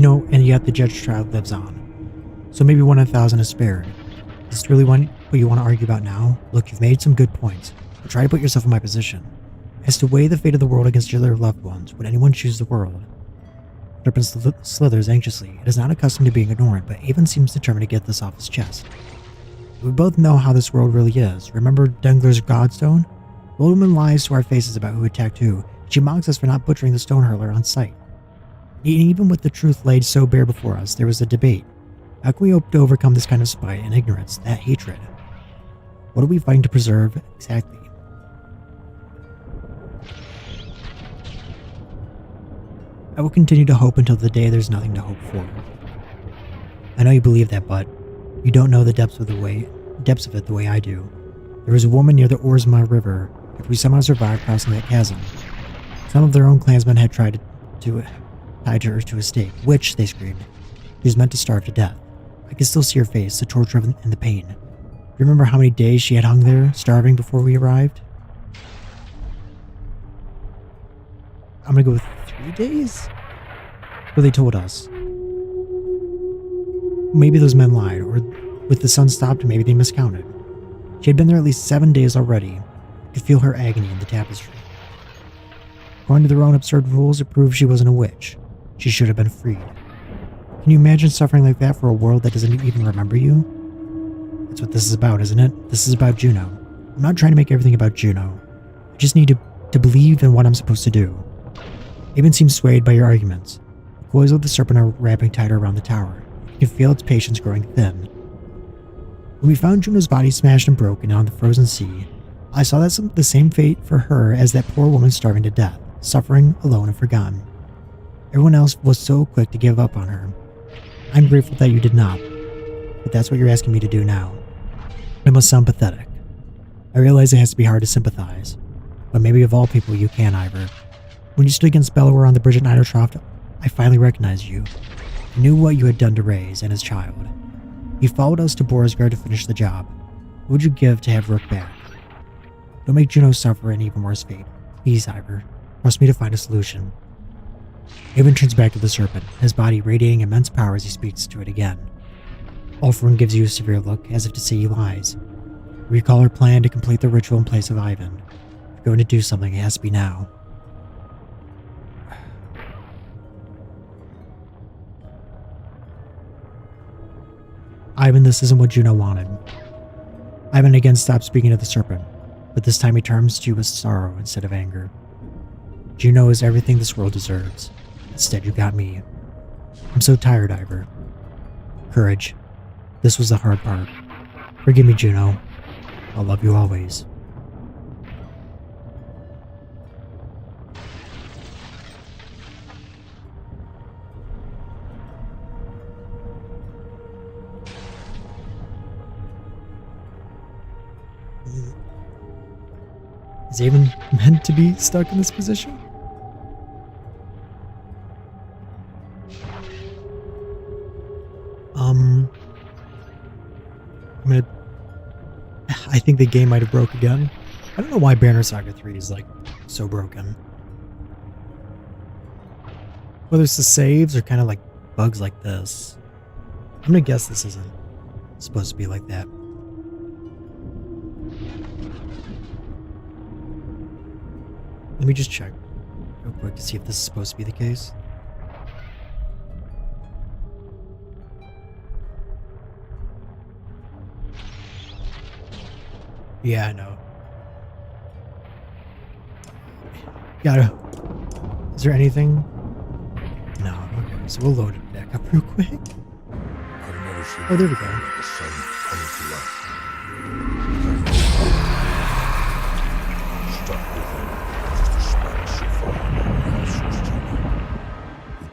And yet the judge trial lives on. So maybe 1 in 1,000 is spared. Is this really what you want to argue about now? Look, you've made some good points, but try to put yourself in my position. As to weigh the fate of the world against your loved ones, would anyone choose the world? Serpent slithers anxiously. It is not accustomed to being ignored, but Avon seems determined to get this off his chest. We both know how this world really is. Remember Dengler's Godstone? The old woman lies to our faces about who attacked who. She mocks us for not butchering the stone hurler on sight. And even with the truth laid so bare before us, there was a debate. How can we hope to overcome this kind of spite and ignorance, that hatred? What are we fighting to preserve exactly? I will continue to hope until the day there's nothing to hope for. I know you believe that, but you don't know the depths of it the way I do. There was a woman near the Orsma River. If we somehow survived crossing that chasm, some of their own clansmen had tried to tie her to a stake, which, they screamed, she was meant to starve to death. I could still see her face, the torture and the pain. You remember how many days she had hung there, starving before we arrived? I'm gonna go with 3 days? What they told us. Maybe those men lied, or with the sun stopped, maybe they miscounted. She had been there at least 7 days already. I could feel her agony in the tapestry. According to their own absurd rules, it proved she wasn't a witch. She should have been freed. Can you imagine suffering like that for a world that doesn't even remember you? That's what this is about, isn't it? This is about Juno. I'm not trying to make everything about Juno. I just need to believe in what I'm supposed to do. Avon seems swayed by your arguments. The coils of the serpent are wrapping tighter around the tower. You can feel its patience growing thin. When we found Juno's body smashed and broken on the frozen sea, I saw that the same fate for her as that poor woman starving to death, suffering, alone and forgotten. Everyone else was so quick to give up on her. I'm grateful that you did not, but that's what you're asking me to do now. It must sound pathetic. I realize it has to be hard to sympathize, but maybe of all people you can, Ivor. When you stood against Bellower on the bridge at Nidotroft, I finally recognized you. I knew what you had done to Reyes and his child. You followed us to Borisgard to finish the job. What would you give to have Rook back? Don't make Juno suffer an even worse fate. Please, Ivor. Trust me to find a solution. Avon turns back to the serpent, his body radiating immense power as he speaks to it again. Ulfrun gives you a severe look, as if to say he lies. Recall our plan to complete the ritual in place of Ivan. If you're going to do something, it has to be now. Ivan, this isn't what Juno wanted. Ivan again stops speaking to the serpent, but this time he turns to you with sorrow instead of anger. Juno is everything this world deserves. Instead, you got me. I'm so tired, Ivor. Courage. This was the hard part. Forgive me, Juno. I'll love you always. Is Avon meant to be stuck in this position? I think the game might have broke again. I don't know why Banner Saga 3 is like so broken. Whether it's the saves or kind of like bugs like this. I'm gonna guess this isn't supposed to be like that. Let me just check real quick to see if this is supposed to be the case. Yeah, I know. Is there anything? No, okay, so we'll load it back up real quick. Oh, there we go.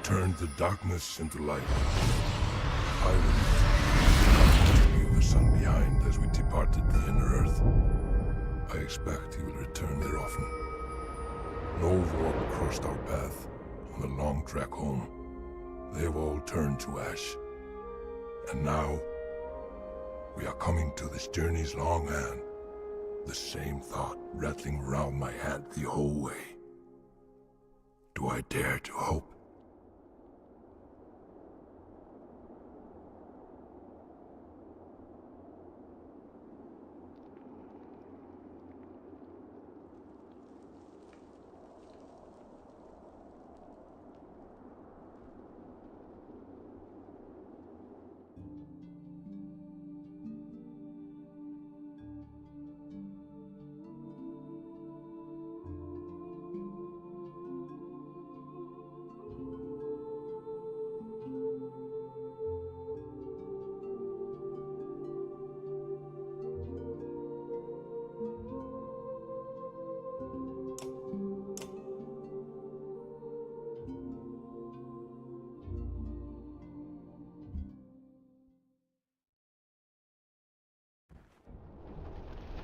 Turned the darkness into light. I will leave the sun behind as we departed the inner earth. I expect he will return there often. No warp crossed our path on the long trek home. They have all turned to ash. And now, we are coming to this journey's long end. The same thought rattling around my head the whole way. Do I dare to hope?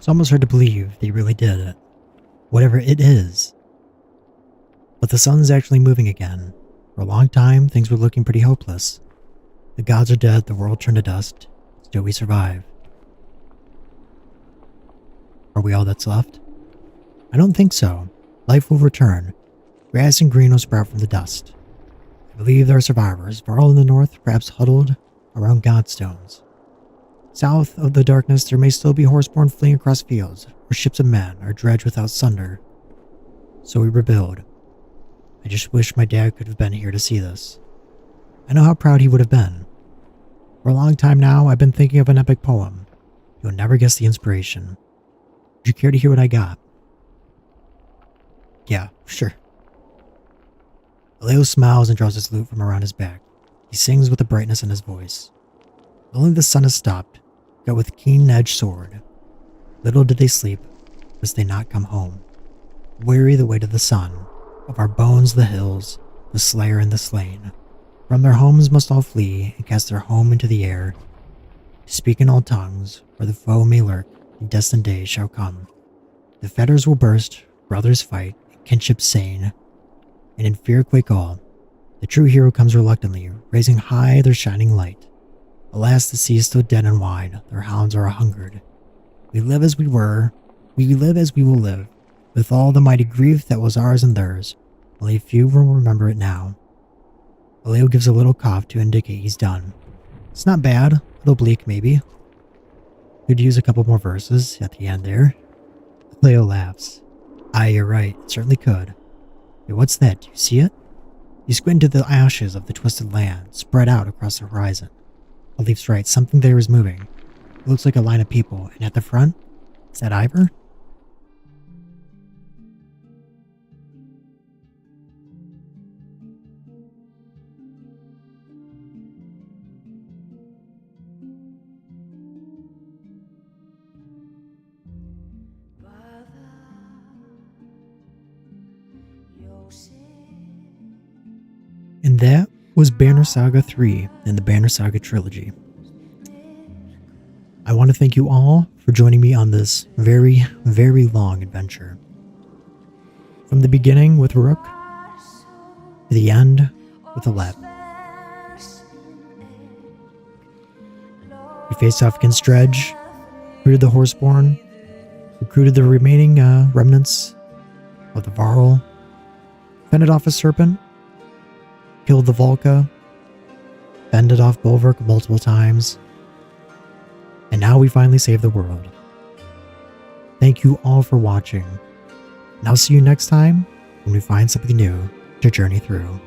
It's almost hard to believe they really did it. Whatever it is. But the sun's actually moving again. For a long time, things were looking pretty hopeless. The gods are dead, the world turned to dust. Still we survive. Are we all that's left? I don't think so. Life will return. Grass and green will sprout from the dust. I believe there are survivors, far in the north, perhaps huddled around godstones. South of the darkness, there may still be horseborn fleeing across fields, or ships of men are dredged without sunder. So we rebuild. I just wish my dad could have been here to see this. I know how proud he would have been. For a long time now, I've been thinking of an epic poem. You'll never guess the inspiration. Would you care to hear what I got? Yeah, sure. Aleo smiles and draws his lute from around his back. He sings with a brightness in his voice. Only the sun has stopped, got with keen-edged sword. Little did they sleep, must they not come home. Weary the weight of the sun, of our bones the hills, the slayer and the slain. From their homes must all flee and cast their home into the air. To speak in all tongues, where the foe may lurk, and destined days shall come. The fetters will burst, brothers fight, and kinship sane. And in fear quake all. The true hero comes reluctantly, raising high their shining light. Alas, the sea is still dead and wide, their hounds are a-hungered. We live as we were, we live as we will live, with all the mighty grief that was ours and theirs. Only few will remember it now. Aleo gives a little cough to indicate he's done. It's not bad, a little bleak maybe. Could use a couple more verses at the end there. Aleo laughs. Aye, you're right, it certainly could. Hey, what's that? Do you see it? You squint into the ashes of the twisted land, spread out across the horizon. Alif's right, something there is moving. It looks like a line of people, and at the front, is that Ivor? And that was Banner Saga 3 in the Banner Saga trilogy. I want to thank you all for joining me on this very, very long adventure. From the beginning with Rook, to the end with Alep. We faced off against Dredge, recruited the Horseborn, recruited the remaining remnants of the Varl, fended off a Serpent, killed the Volca, fended off Bulwark multiple times, and now we finally saved the world. Thank you all for watching, and I'll see you next time when we find something new to journey through.